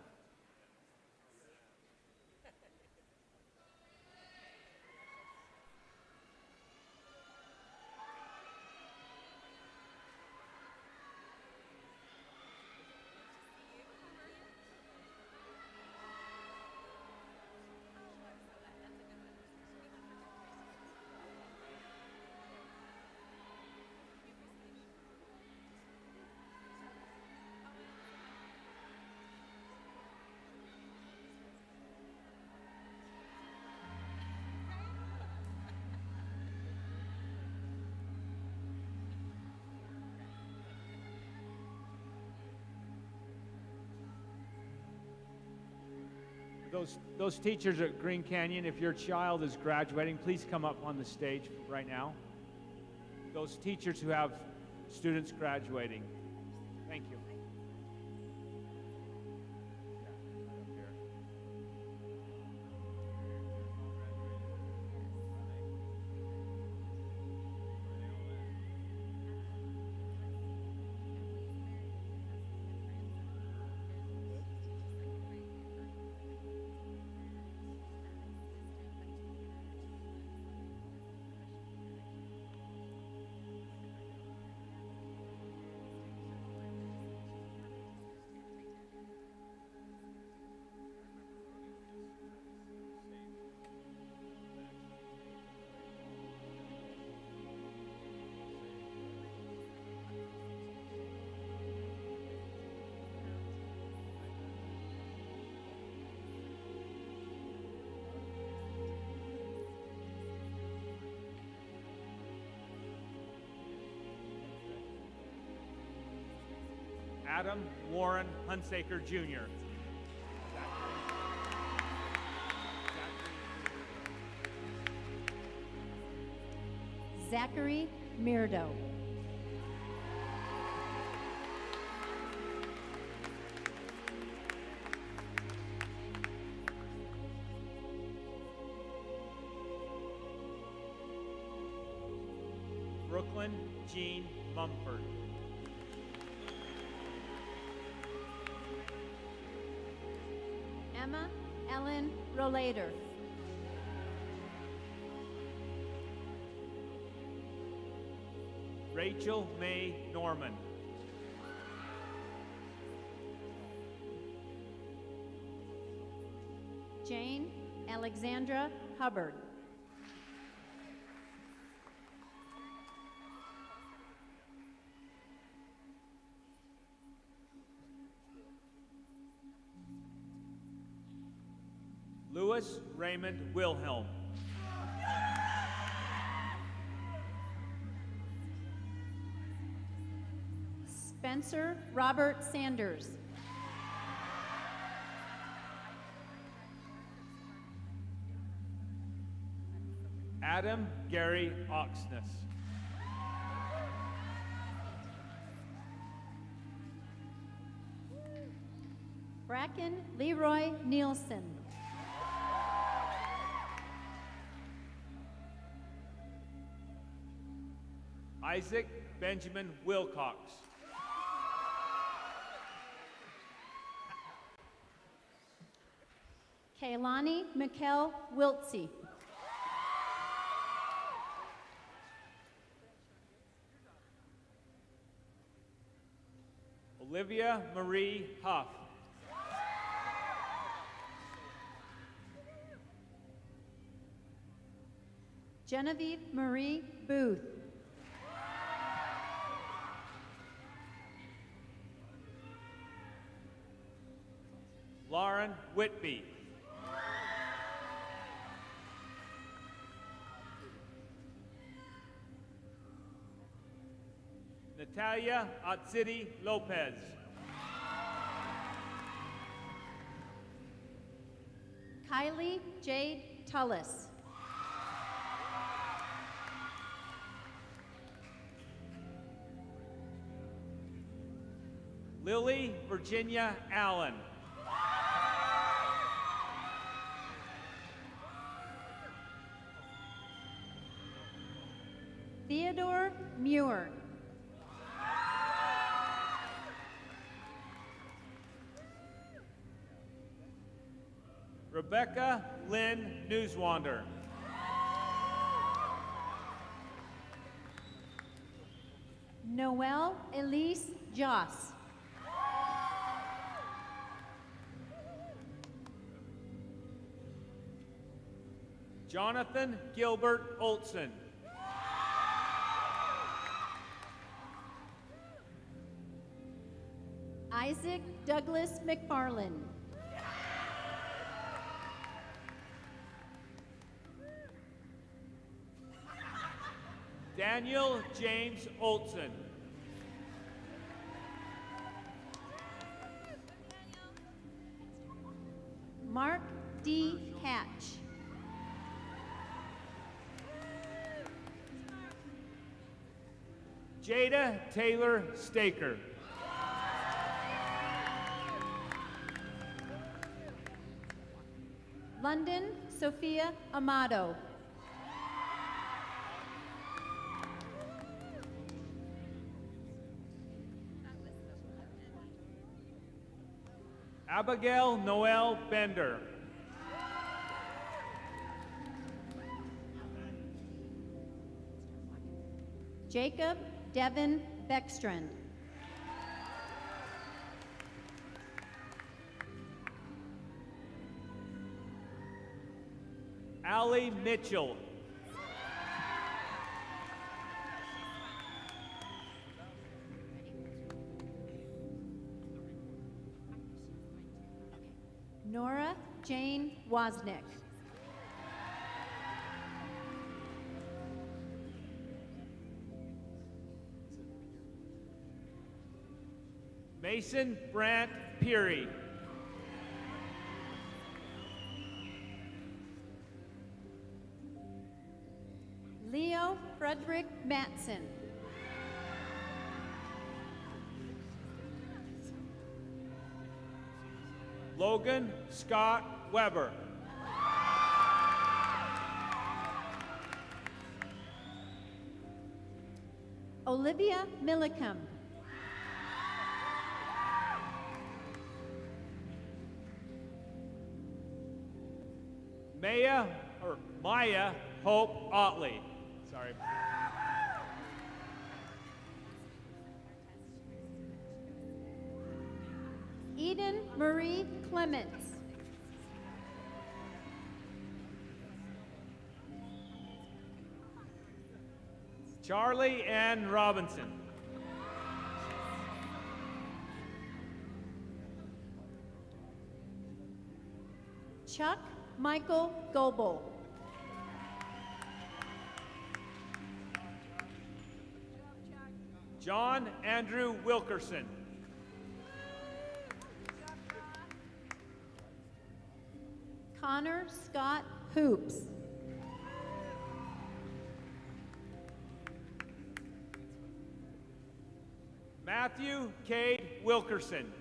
Those teachers at Green Canyon, if your child is graduating, please come up on the stage right now. Those teachers who have students graduating, thank you. Adam Warren Hunsaker, Jr. Zachary Mirdo. Brooklyn Jean Mumford. Emma Ellen Rollader. Rachel May Norman. Jane Alexandra Hubbard. Louis Raymond Wilhelm. Spencer Robert Sanders. Adam Gary Oxness. Bracken Leroy Nielsen. Isaac Benjamin Wilcox. Kaylani Mikkel Wiltsey. Olivia Marie Huff. Genevieve Marie Booth. Lauren Whitby. Natalia Atsidi Lopez. Kylie Jade Tullis. Lily Virginia Allen. Theodore Muir. Rebecca Lynn Newswander. Noelle Elise Joss. Jonathan Gilbert Olson. Isaac Douglas McFarland. Daniel James Olson. Mark D. Hatch. Jada Taylor Staker. London Sophia Amato. Abigail Noel Bender. Jacob Devin Beckstrand. Allie Mitchell. Nora Jane Wozniak. Mason Brant Peary. Leo Frederick Matson. Logan Scott Weber. Olivia Millicum. Maya Hope Otley. Sorry. Eden Marie Clements. Charlie Ann Robinson. Chuck Michael Goebel. John Andrew Wilkerson. Connor Scott Hoops. Matthew Cade Wilkerson.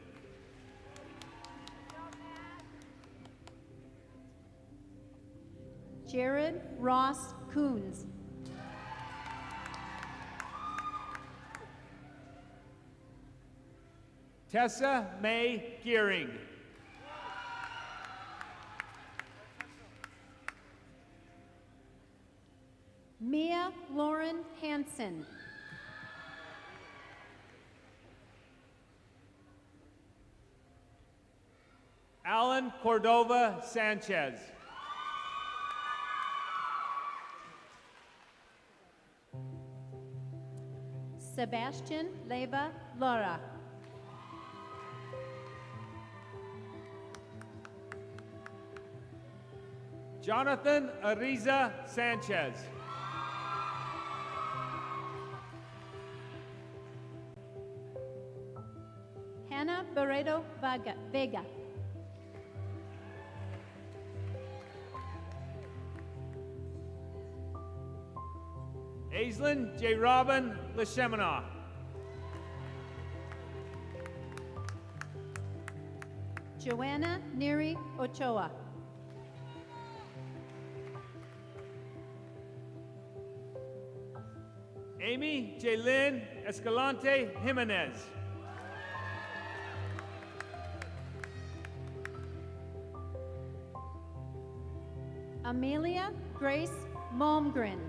Jared Ross Coons. Tessa May Gearing. Mia Lauren Hansen. Alan Cordova Sanchez. Sebastian Leva Laura. Jonathan Ariza Sanchez. Hannah Barreto Vega. Aislinn J. Robin Leshemina. Joanna Neri Ochoa. Amy Jaylyn Escalante Jimenez. Amelia Grace Malmgren.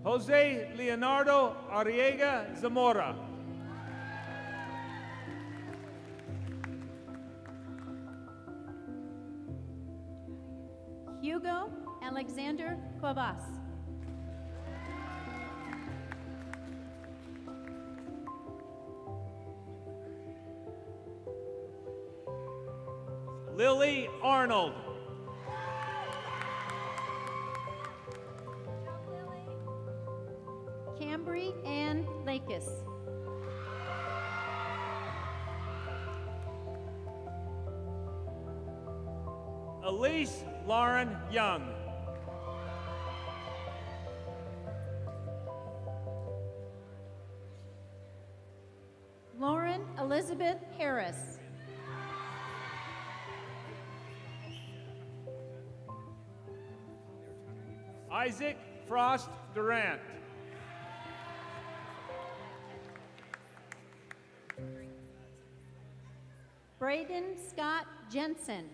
Jose Leonardo Arriega Zamora. Hugo Alexander Cuevas. Lily Arnold. Cambry Ann Lakis. Elise Lauren Young. Lauren Elizabeth Harris. Isaac Frost Durant. Braden Scott Jensen.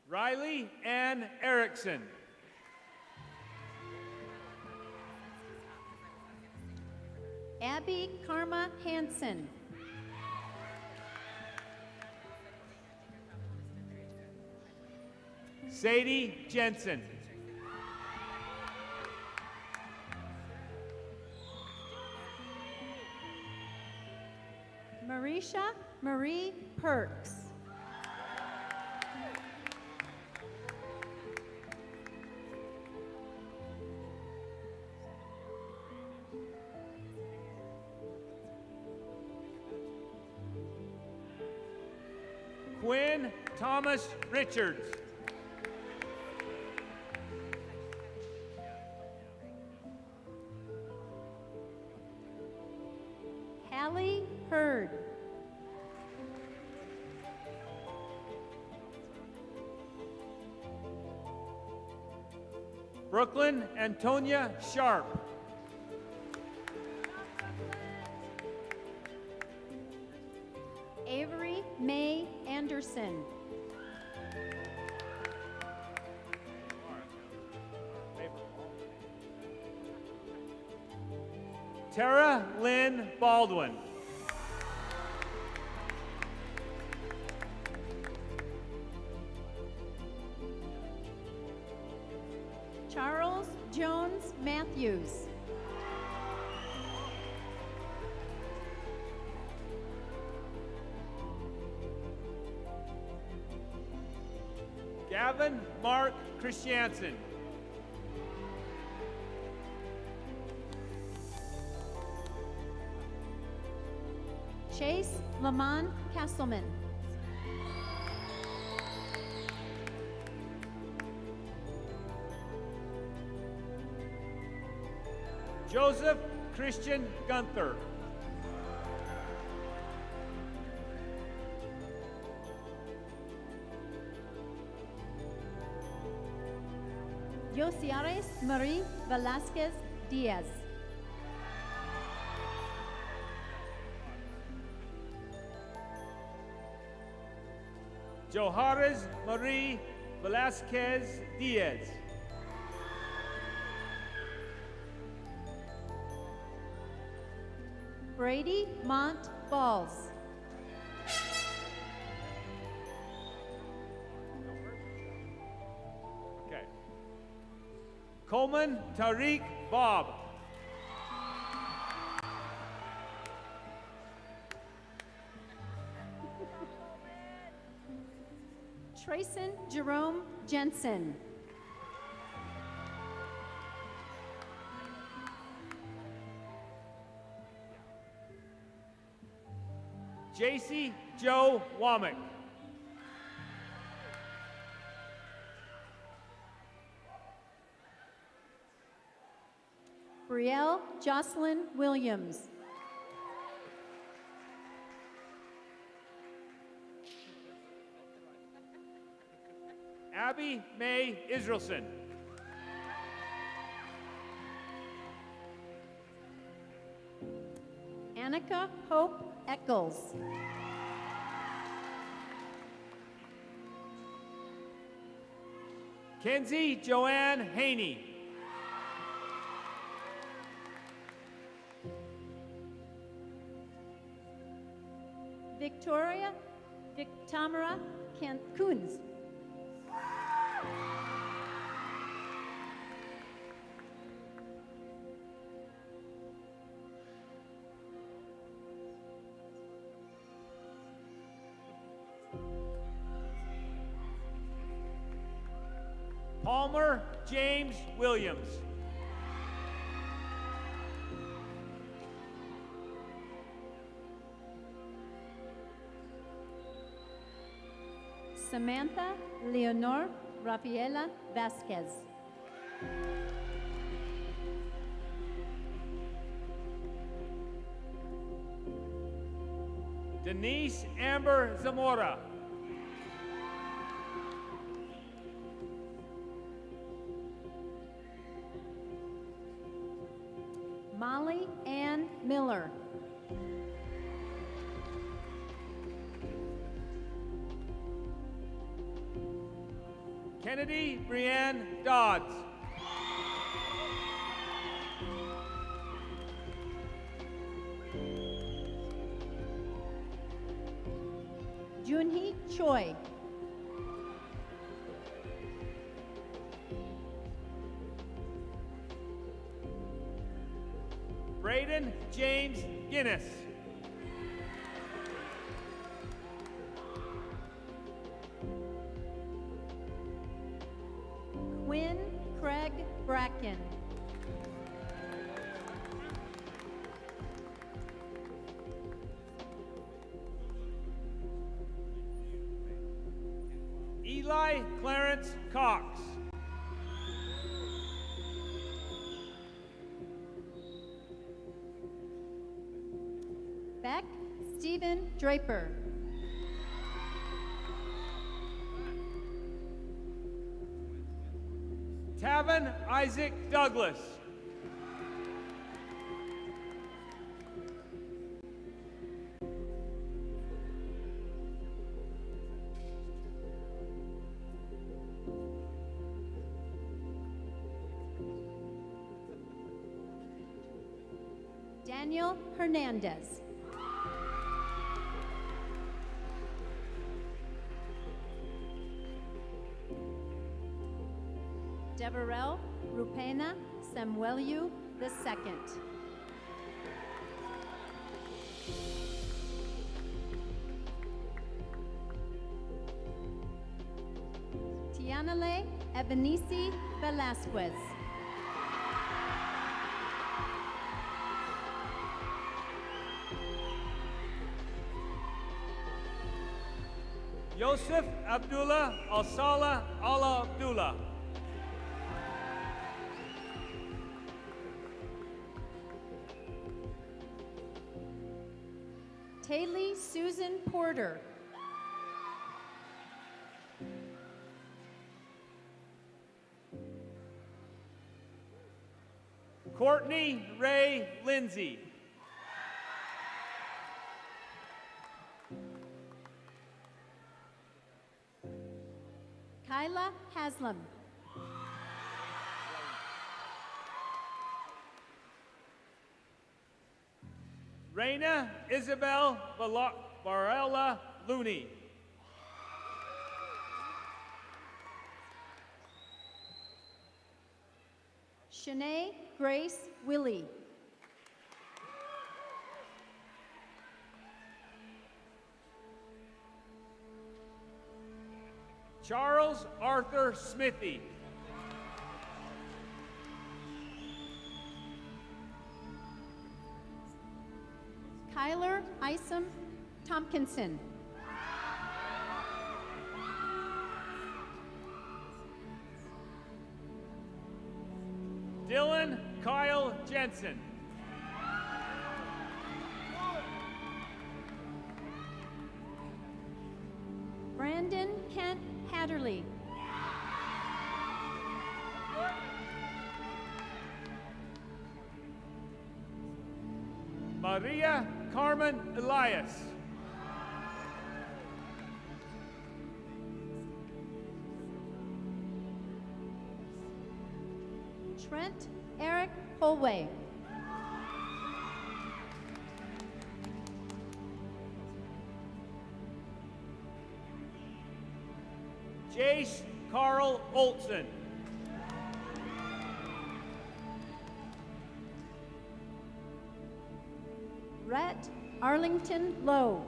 Riley Ann Erickson. Abby Karma Hansen. Sadie Jensen. Marisha Marie Perks. Quinn Thomas Richards. Hallie Hurd. Brooklyn Antonia Sharp. Avery May Anderson. Tara Lynn Baldwin. Charles Jones Matthews. Gavin Mark Christiansen. Chase Lamont Castleman. Joseph Christian Gunther. Yosiares Marie Velasquez Diaz. Johares Marie Velasquez Diaz. Brady Mont Balls. Okay. Coleman Tariq Bob. Trayson Jerome Jensen. JC Joe Womack. Brielle Jocelyn Williams. Abby Mae Israelson. Annika Hope Eccles. Kenzie Joanne Haney. Victoria Victamara Coons. Palmer James Williams. Samantha Leonor Rafaela Vasquez. Denise Amber Zamora. Molly Ann Miller. Kennedy Brianne Dodds. Junhee Choi. Braden James Guinness. Quinn Craig Bracken. Eli Clarence Cox. Beck Stephen Draper. Tavin Isaac Douglas. Daniel Hernandez. Deverell Rupena Samueliu II. Tianale Ebenisi Velasquez. Yosef Abdullah Al-Salah Allah Abdullah. Taylor Susan Porter. Courtney Ray Lindsay. Kyla Haslam. Raina Isabel Varela Looney. Shanae Grace Willie. Charles Arthur Smithy. Kyler Isom Tompkinson. Dylan Kyle Jensen. Brandon Kent Hatterley. Maria Carmen Elias. Trent Eric Holway. Jace Carl Olson. Rhett Arlington Lowe.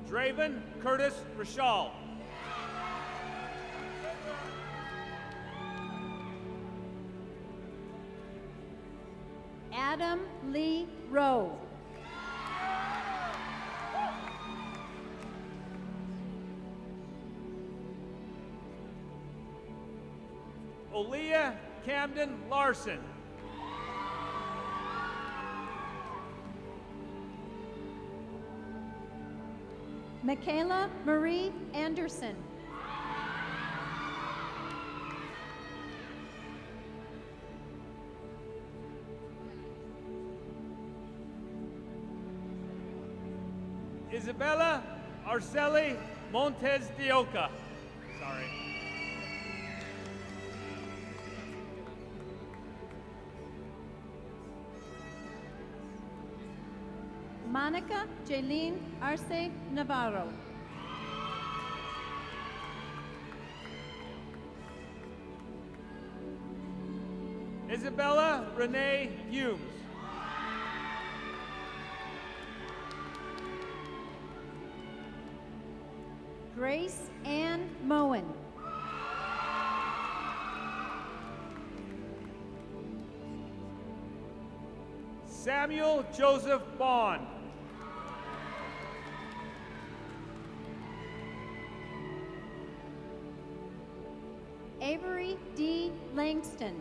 Draven Curtis Rashal. Adam Lee Rowe. Aaliyah Camden Larson. Michaela Marie Anderson. Isabella Arceli Montes de Oca. Sorry. Monica Jaylene Arce Navarro. Isabella Renee Humes. Grace Ann Moen. Samuel Joseph Bond. Avery D. Langston.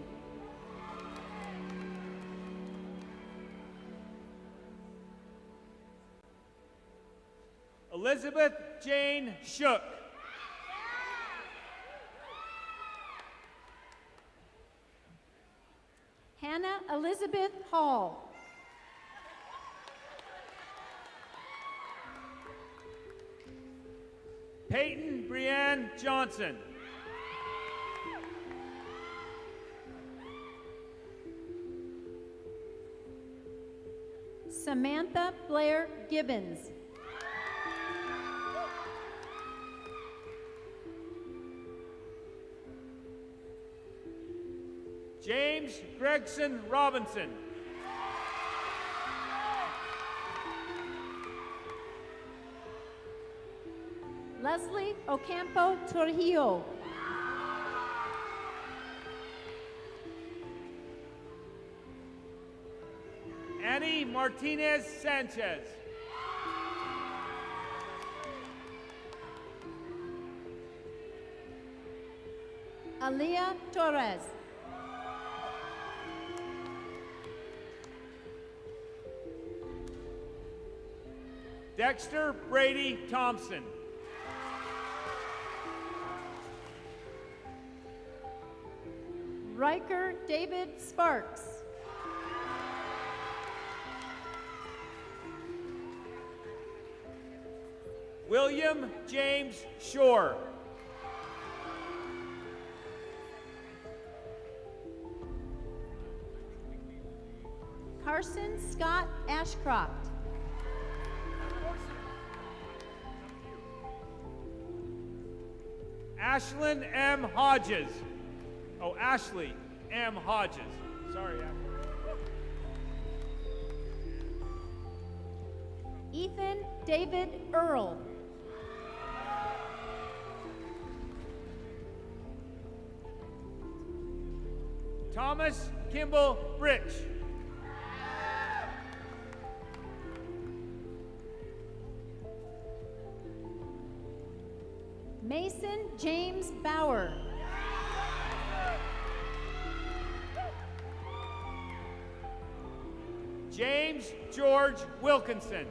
Elizabeth Jane Shook. Hannah Elizabeth Hall. Peyton Brianne Johnson. Samantha Blair Gibbons. James Gregson Robinson. Leslie Ocampo Torrijos. Annie Martinez Sanchez. Aaliyah Torres. Dexter Brady Thompson. Riker David Sparks. William James Shore. Carson Scott Ashcroft. Ashlyn M. Hodges. Oh, Ashley M. Hodges. Sorry, Ashley. Ethan David Earl. Thomas Kimball Rich. Mason James Bauer. James George Wilkinson.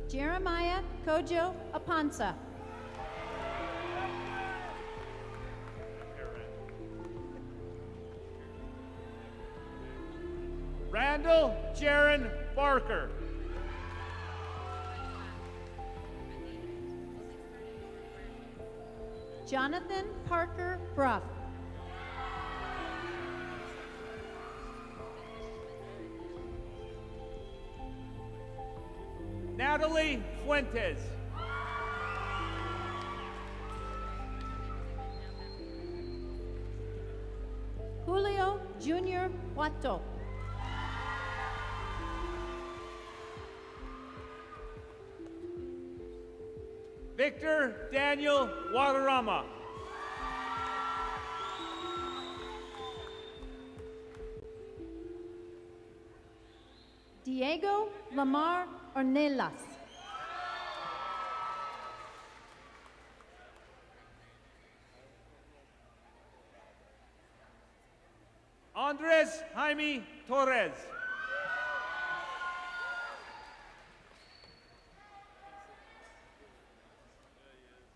Jeremiah Kojo Aponsa. Randall Jaron Barker. Jonathan Parker Bruff. Natalie Fuentes. Julio Jr. Watto. Victor Daniel Wadarama. Diego Lamar Ornelas. Andres Jaime Torres.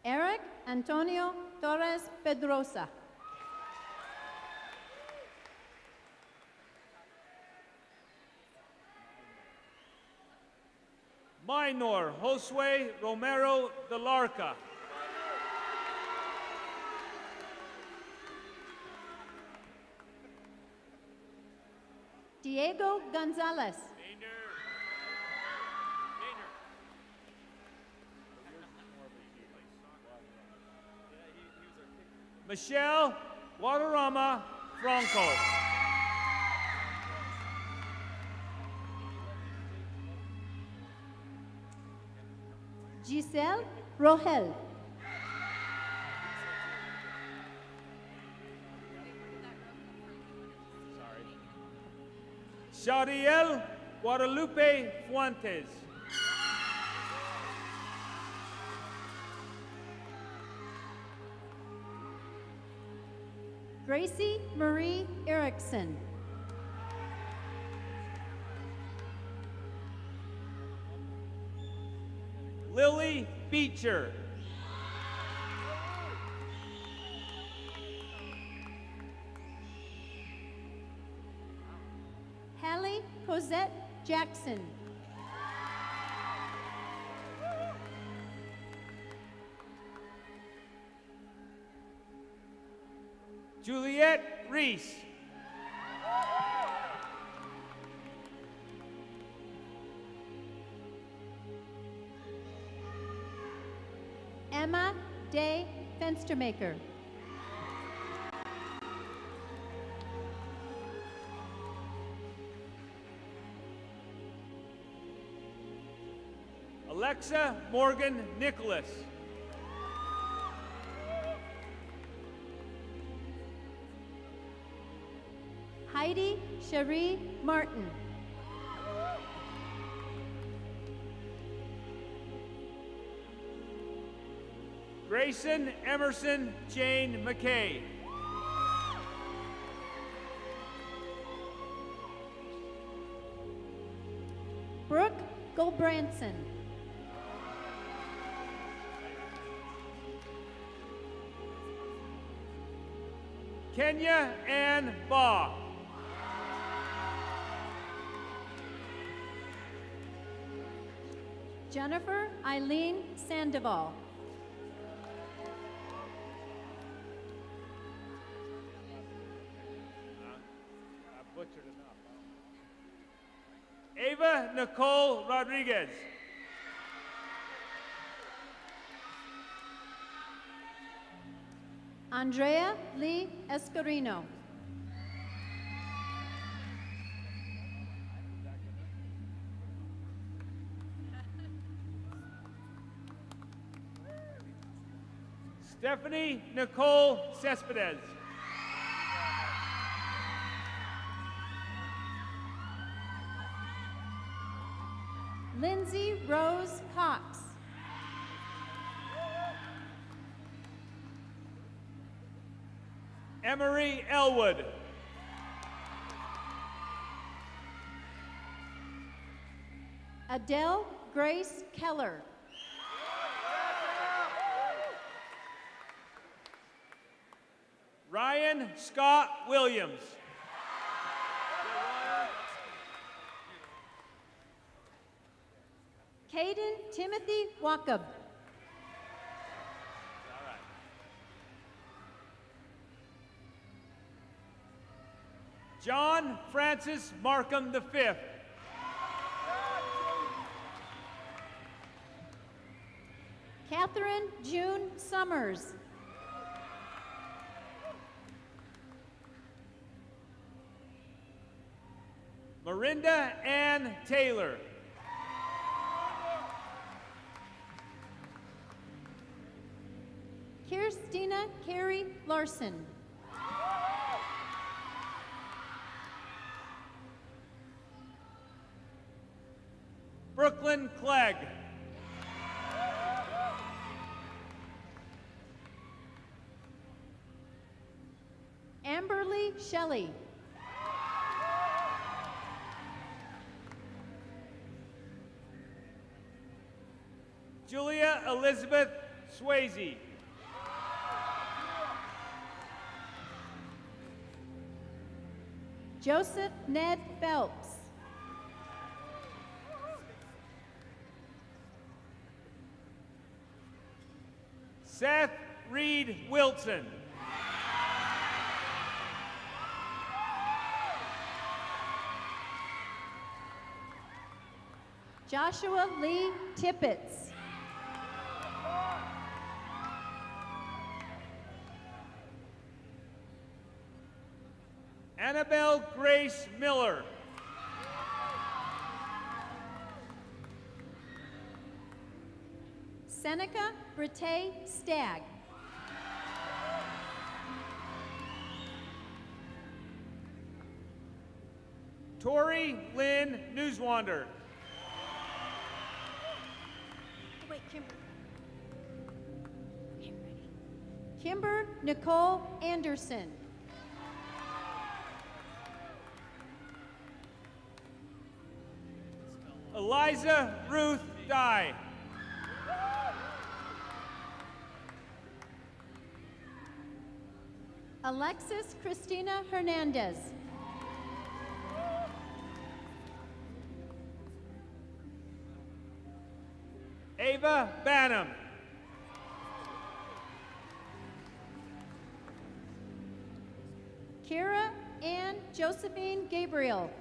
Eric Antonio Torres Pedrosa. Minor Josue Romero de Larca. Diego Gonzalez. Michelle Wadarama Franco. Giselle Rogel. Shadiel Guadalupe Fuentes. Gracie Marie Erickson. Lily Beecher. Hallie Cosette Jackson. Juliet Reese. Emma Day Fenstermaker. Alexa Morgan Nicholas. Heidi Cherie Martin. Grayson Emerson Jane McKay. Brooke Gulbranson. Kenya Ann Baugh. Jennifer Eileen Sandoval. I butchered enough. Ava Nicole Rodriguez. Andrea Lee Escarino. Stephanie Nicole Cespedes. Lindsay Rose Cox. Emery Elwood. Adele Grace Keller. Ryan Scott Williams. Caden Timothy Wacob. John Francis Markham V. Catherine June Summers. Marinda Ann Taylor. Kirstina Carey Larson. Brooklyn Clegg. Amberly Shelley. Julia Elizabeth Swayze. Joseph Ned Phelps. Seth Reed Wilson. Joshua Lee Tippett. Annabelle Grace Miller. Seneca Brite Stagg. Tori Lynn Newswander. Wait, Kimber. Okay, ready. Kimber Nicole Anderson. Eliza Ruth Dye. Alexis Christina Hernandez. Ava Banham. Kira Ann Josephine Gabriel.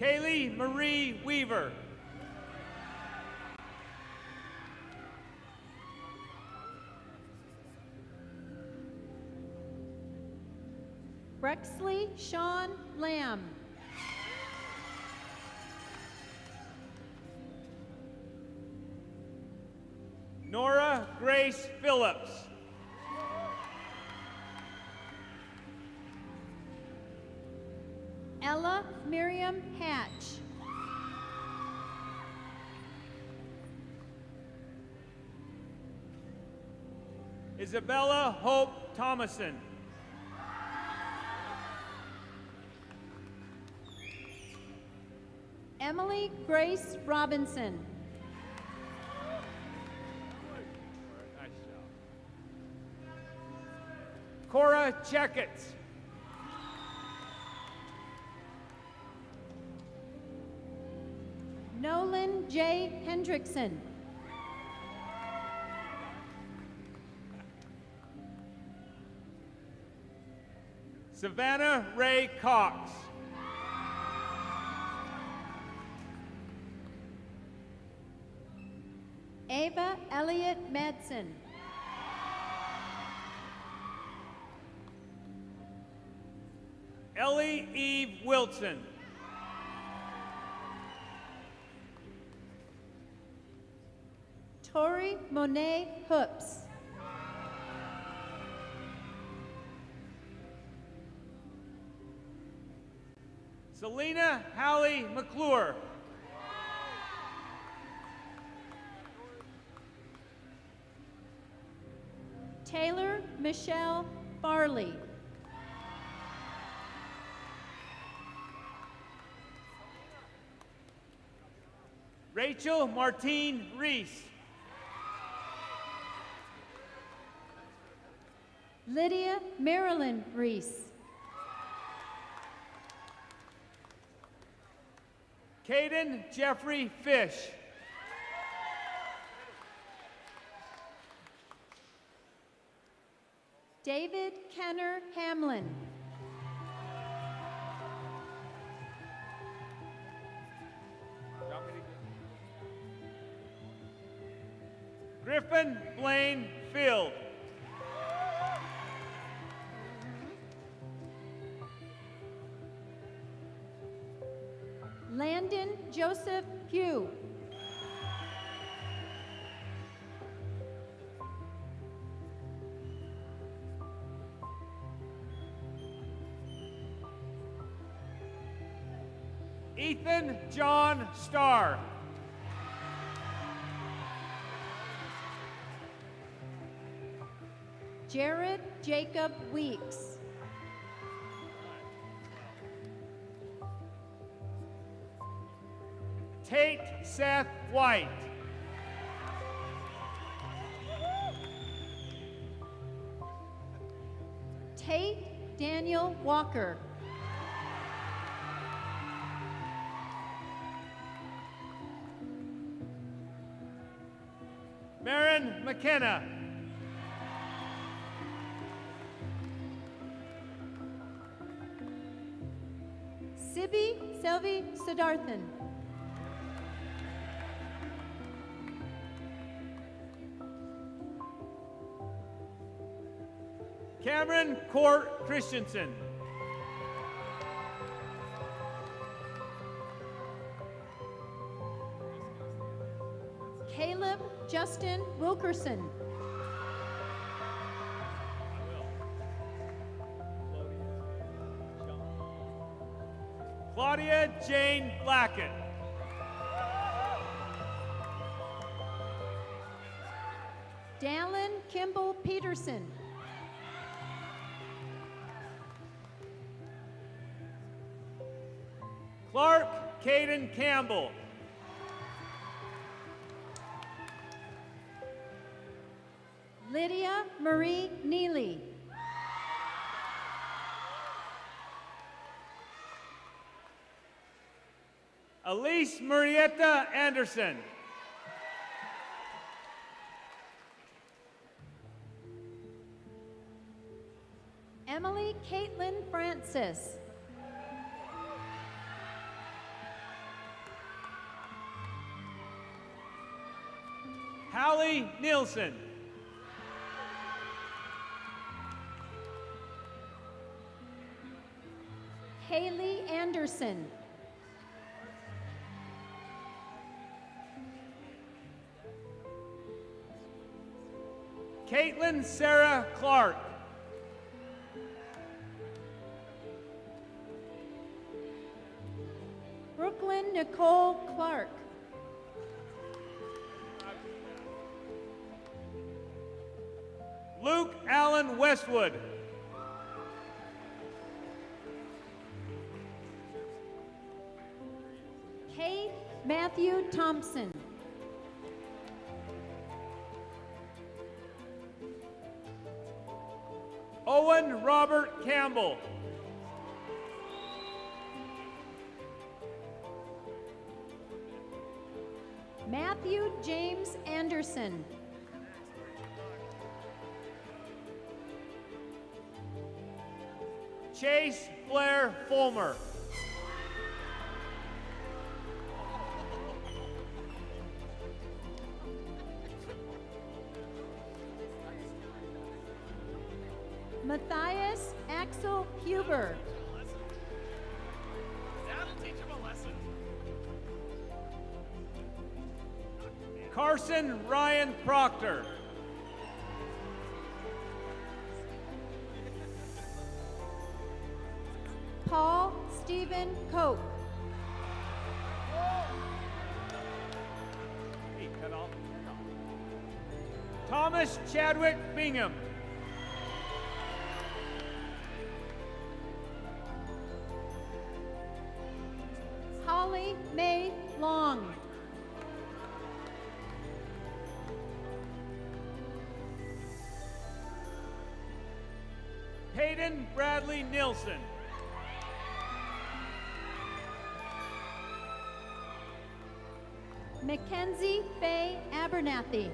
Kaylee Marie Weaver. Brexley Sean Lamb. Nora Grace Phillips. Ella Miriam Hatch. Isabella Hope Thomason. Emily Grace Robinson. Nice job. Cora Checketts. Nolan J. Hendrickson. Savannah Ray Cox. Ava Elliott Madsen. Ellie Eve Wilson. Tori Monet Hoops. Selena Hallie McClure. Taylor Michelle Farley. Rachel Martine Reese. Lydia Marilyn Reese. Caden Jeffrey Fish. David Kenner Hamlin. Griffin Blaine Field. Landon Joseph Pugh. Ethan John Starr. Jared Jacob Weeks. Tate Seth White. Tate Daniel Walker. Marin McKenna. Sibby Selvi Siddharthan. Cameron Court Christensen. Caleb Justin Wilkerson. Claudia Jane Blackett. Dallin Kimball Peterson. Clark Caden Campbell. Lydia Marie Neely. Elise Murrieta Anderson. Emily Caitlin Francis. Hallie Nielsen. Haley Anderson. Caitlin Sarah Clark. Brooklyn Nicole Clark. Luke Allen Westwood. Cade Matthew Thompson. Owen Robert Campbell. Matthew James Anderson. Chase Blair Fulmer. Matthias Axel Huber. That'll teach him a lesson. Carson Ryan Proctor. Paul Stephen Cope. Hey, cut off. Thomas Chadwick Bingham. Holly Mae Long. Peyton Bradley Nilsson. Mackenzie Faye Abernathy.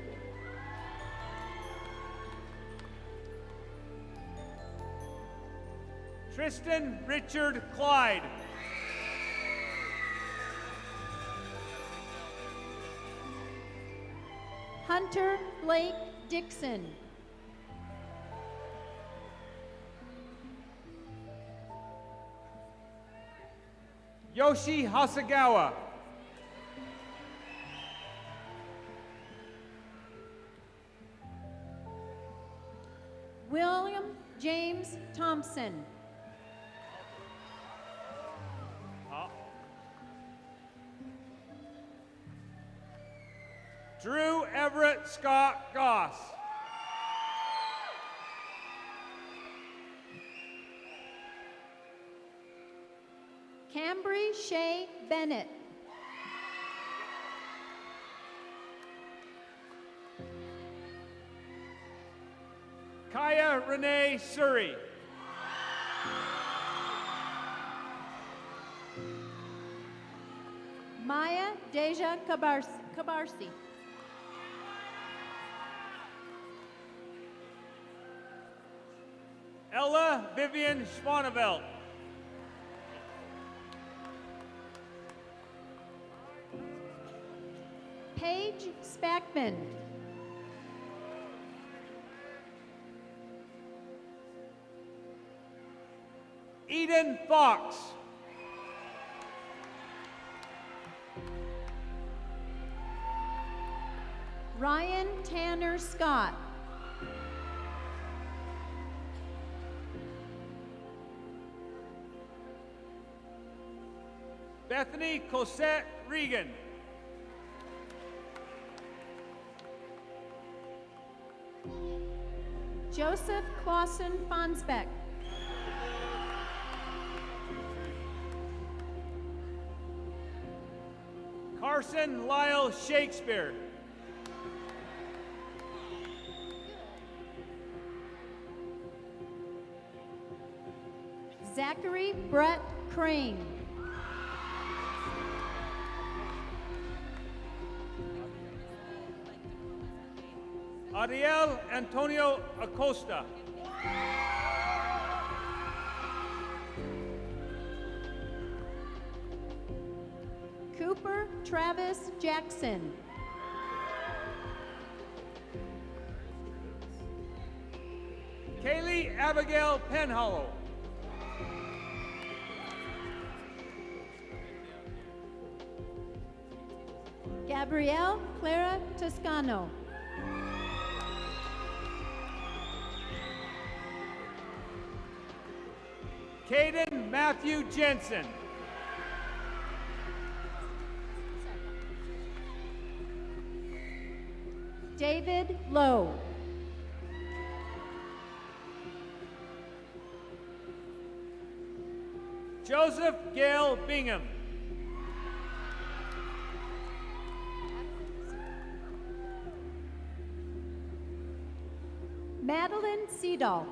Tristan Richard Clyde. Hunter Blake Dixon. Yoshi Hasagawa. William James Thompson. Drew Everett Scott Goss. Cambry Shea Bennett. Kaya Renee Surrey. Maya Deja Kabarsi. Ella Vivian Schwanevelt. Paige Spackman. Eden Fox. Ryan Tanner Scott. Bethany Cosette Regan. Joseph Clausen Fonsbeck. Carson Lyle Shakespeare. Zachary Brett Crane. Ariel Antonio Acosta. Cooper Travis Jackson. Kaylee Abigail Penhollow. Gabrielle Clara Toscano. Caden Matthew Jensen. David Lowe. Joseph Gale Bingham. Madeline Seedall.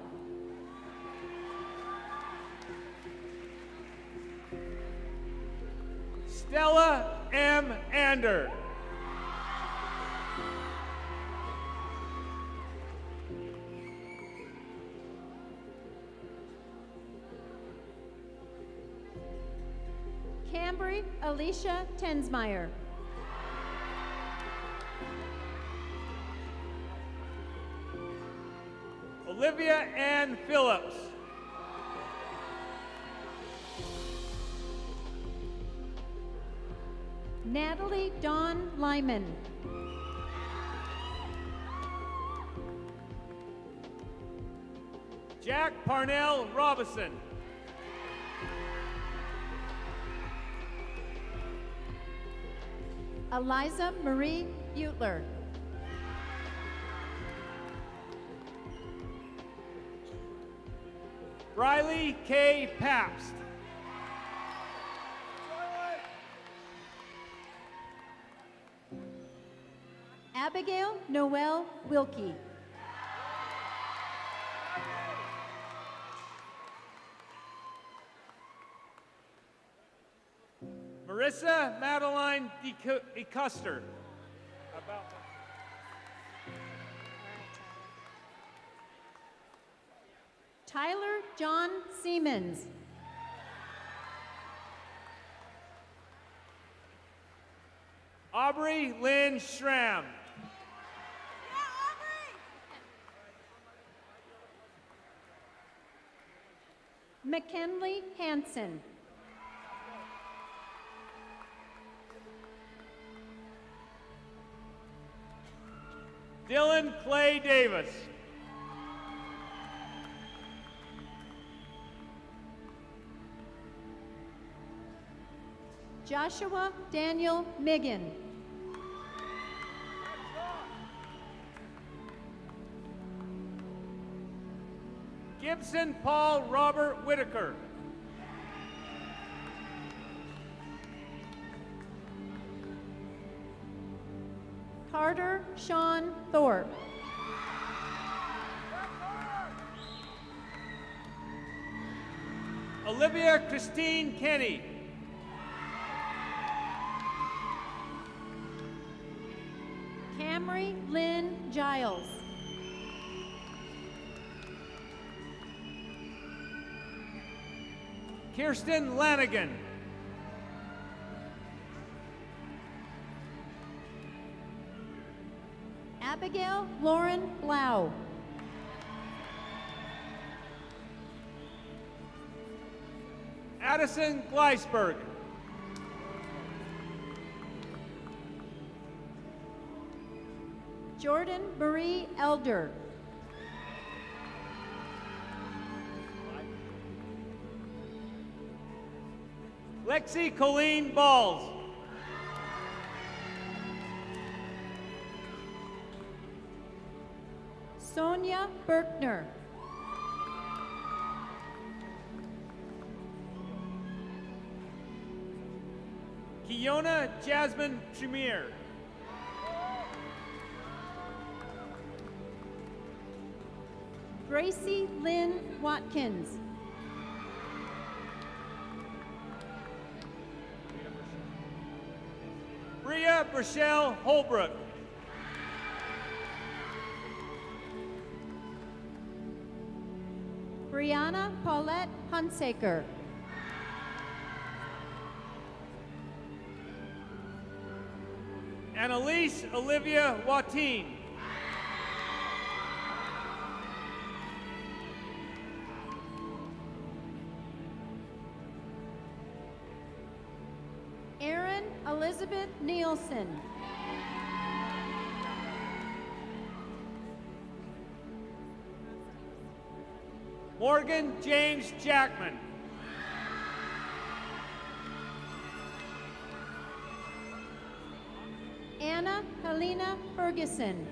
Stella M. Ander. Cambry Alicia Tensmeyer. Olivia Ann Phillips. Natalie Dawn Lyman. Jack Parnell Robinson. Eliza Marie Butler. Riley K. Pabst. Abigail Noel Wilkie. Marissa Madeline DeCuster. Tyler John Siemens. Aubrey Lynn Schramm. McKinley Hansen. Dylan Clay Davis. Joshua Daniel Miggin. Gibson Paul Robert Whitaker. Carter Sean Thorpe. Olivia Christine Kenny. Camry Lynn Giles. Kirsten Lanigan. Abigail Lauren Blau. Addison Gleisberg. Jordan Marie Elder. Lexi Colleen Balls. Sonia Berkner. Kiona Jasmine Tremere. Gracie Lynn Watkins. Bria Rochelle Holbrook. Brianna Paulette Hunsaker. Annalise Olivia Watine. Erin Elizabeth Nielsen. Morgan James Jackman. Anna Helena Ferguson.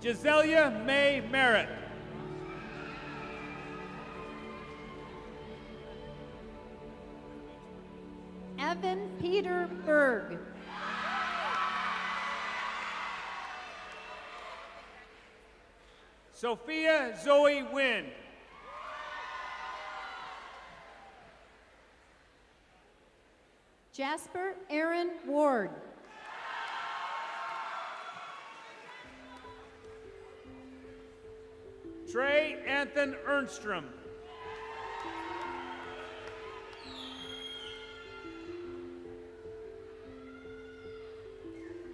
Giselia May Merritt. Evan Peter Berg. Sophia Zoe Wynn. Jasper Aaron Ward. Trey Anthony Ernstrom.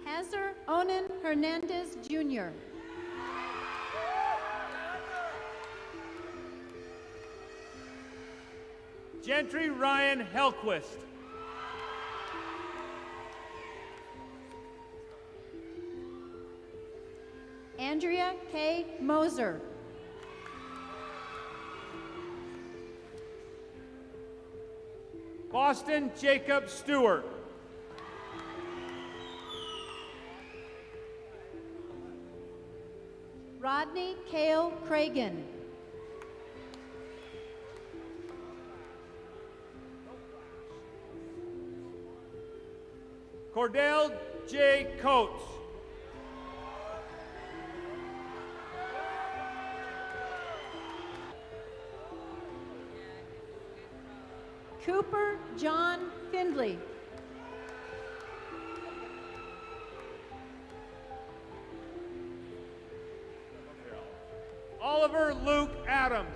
Hazar Onan Hernandez Jr. Gentry Ryan Helquist. Andrea K. Moser. Boston Jacob Stewart. Rodney Cale Cragen. Cordell J. Coates. Cooper John Findley. Oliver Luke Adams.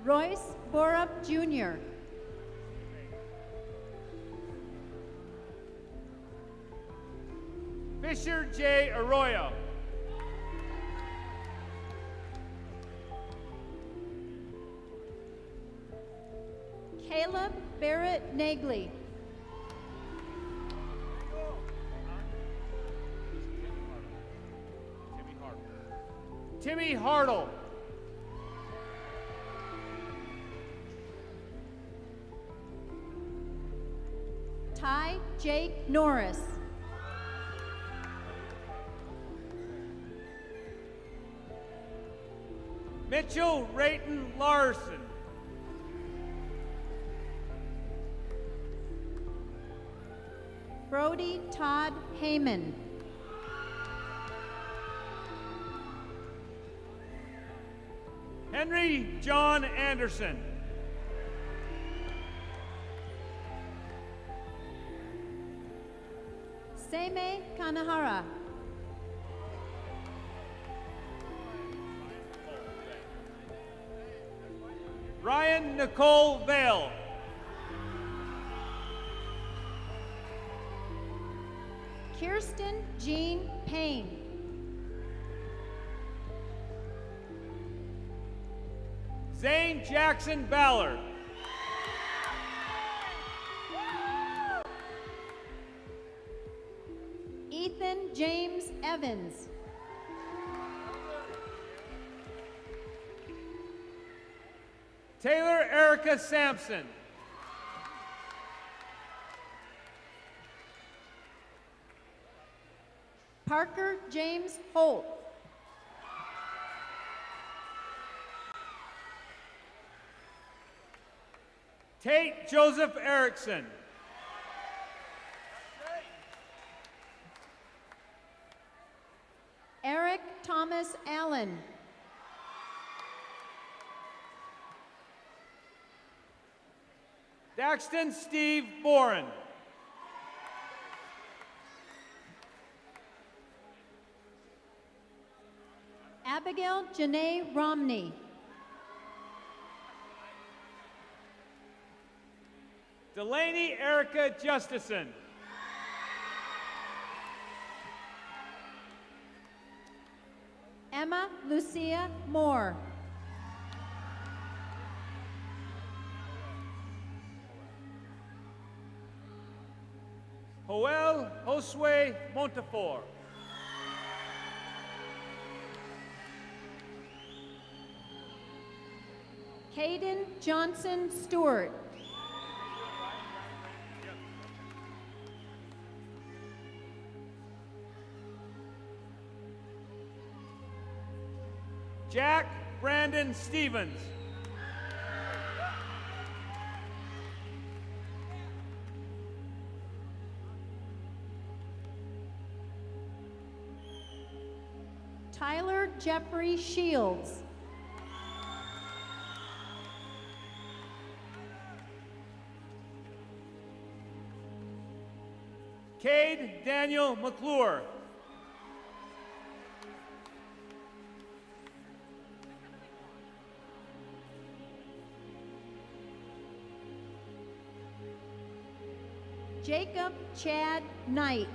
Royce Borup Jr. Fisher J. Arroyo. Caleb Barrett Nagley. Timmy Hartle. Ty Jake Norris. Mitchell Rayton Larson. Brody Todd Heyman. Henry John Anderson. Seime Kanahara. Ryan Nicole Vale. Kirsten Jean Payne. Zane Jackson Ballard. Ethan James Evans. Taylor Erica Sampson. Parker James Holt. Tate Joseph Erickson. Eric Thomas Allen. Braxton Steve Boren. Abigail Janae Romney. Delaney Erica Justison. Emma Lucia Moore. Joel Josue Montefor. Caden Johnson Stewart. Jack Brandon Stevens. Tyler Jeffrey Shields. Cade Daniel McClure. Jacob Chad Knight.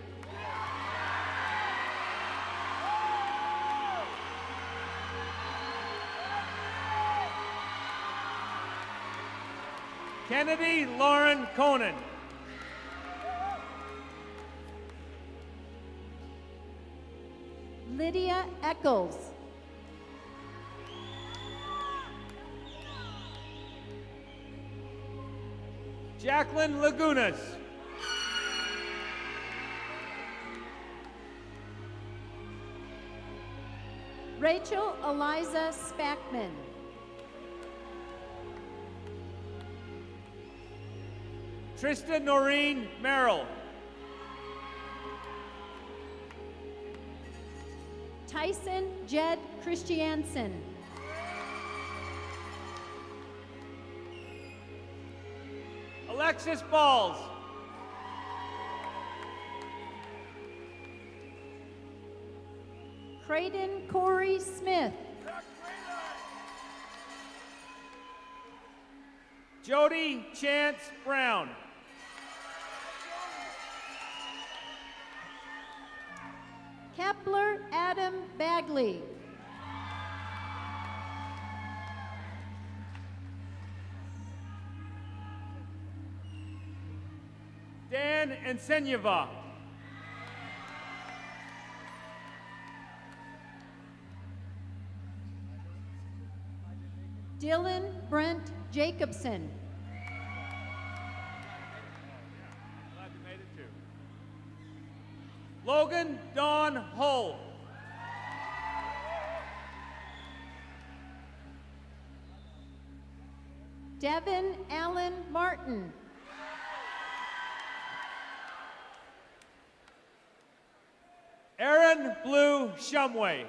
Kennedy Lauren Conan. Lydia Eccles. Jacqueline Lagunas. Rachel Eliza Spackman. Tristan Noreen Merrill. Tyson Jed Christiansen. Alexis Balls. Creighton Corey Smith. Jody Chance Brown. Kepler Adam Bagley. Dan Ensenyeva. Dylan Brent Jacobson. Glad you made it too. Logan Don Hull. Devin Allen Martin. Aaron Blue Shumway.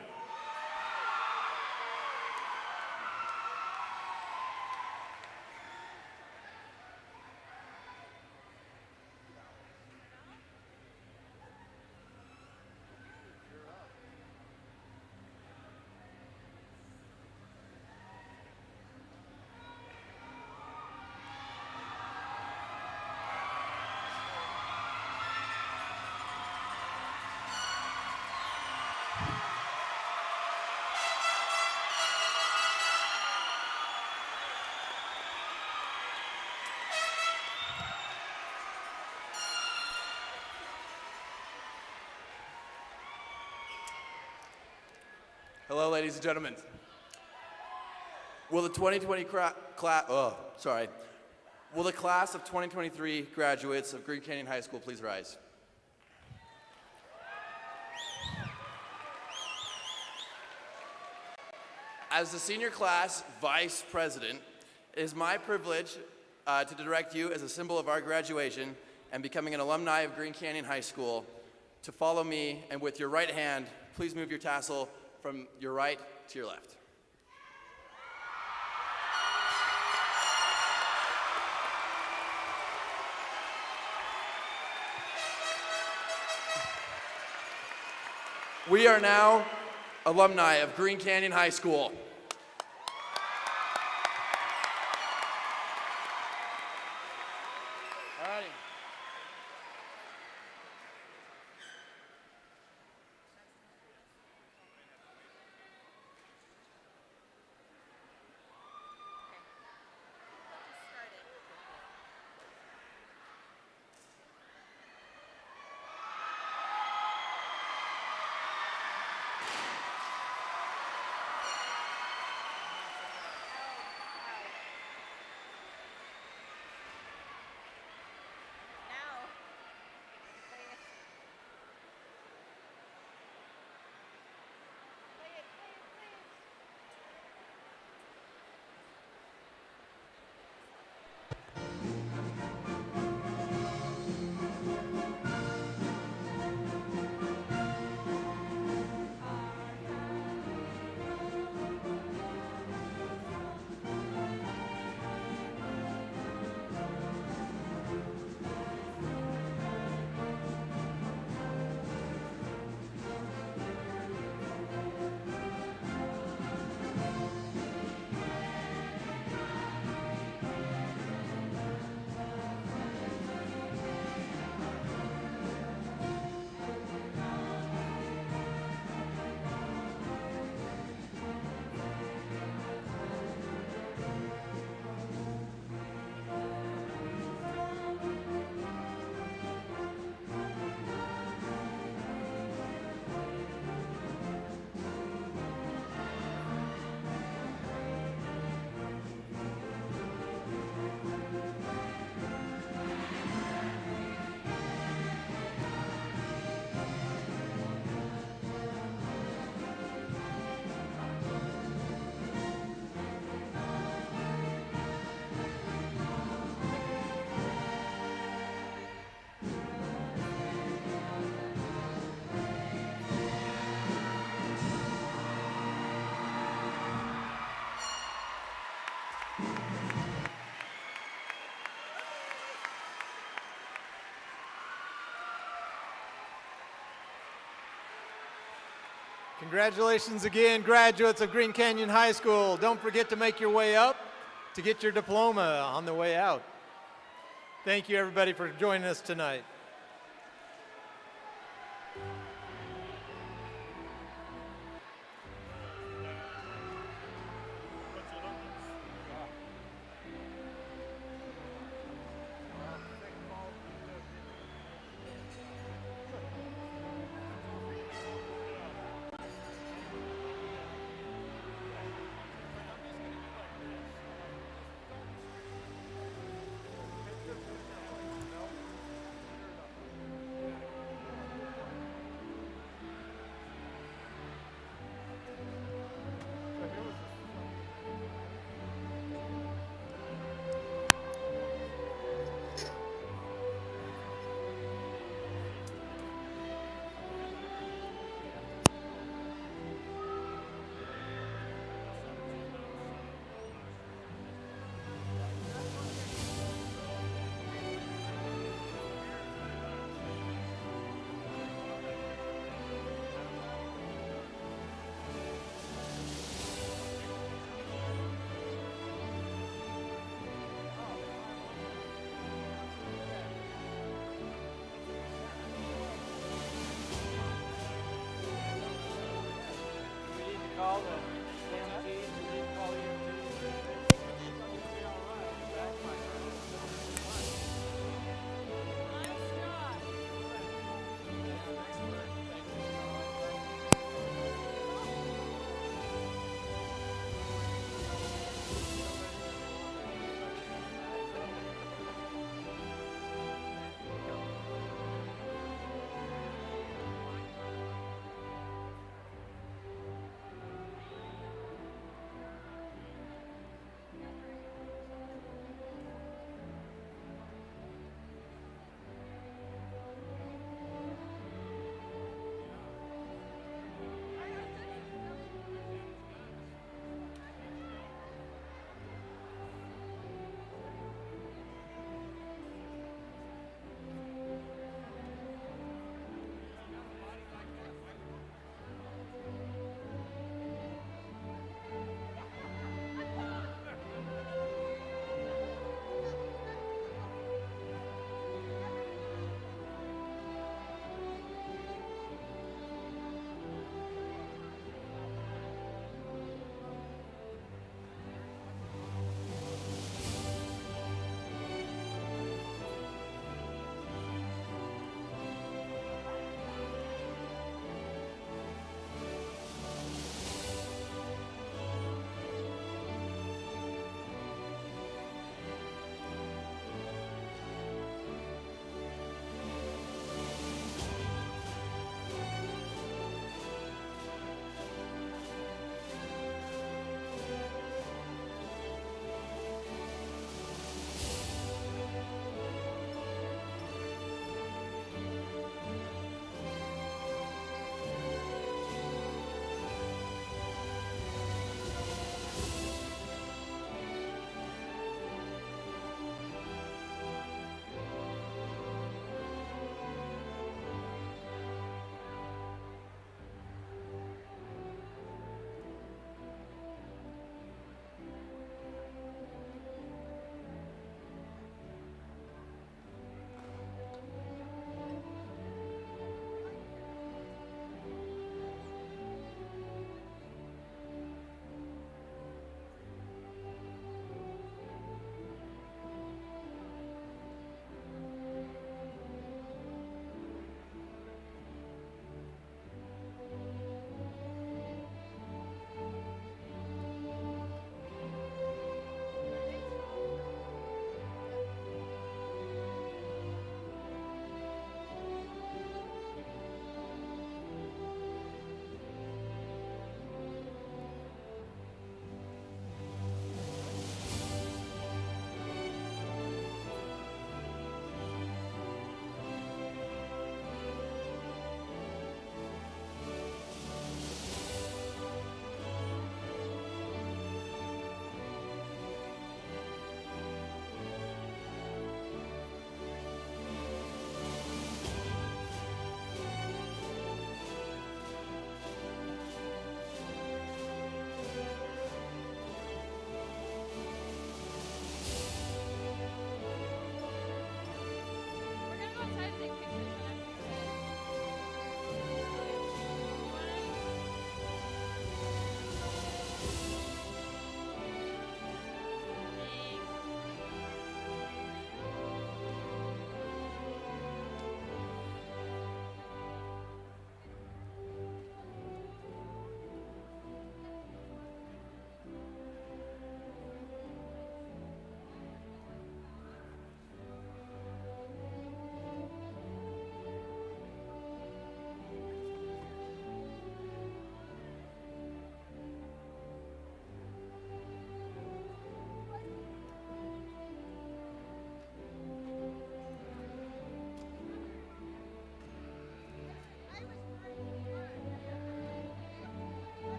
Hello, ladies and gentlemen. Will the 2020 Will the class of 2023 graduates of Green Canyon High School please rise? As the senior class vice president, it is my privilege to direct you as a symbol of our graduation and becoming an alumni of Green Canyon High School to follow me, and with your right hand, please move your tassel from your right to your left. We are now alumni of Green Canyon High School. Alrighty. Congratulations again, graduates of Green Canyon High School. Don't forget to make your way up to get your diploma on the way out. Thank you, everybody, for joining us tonight.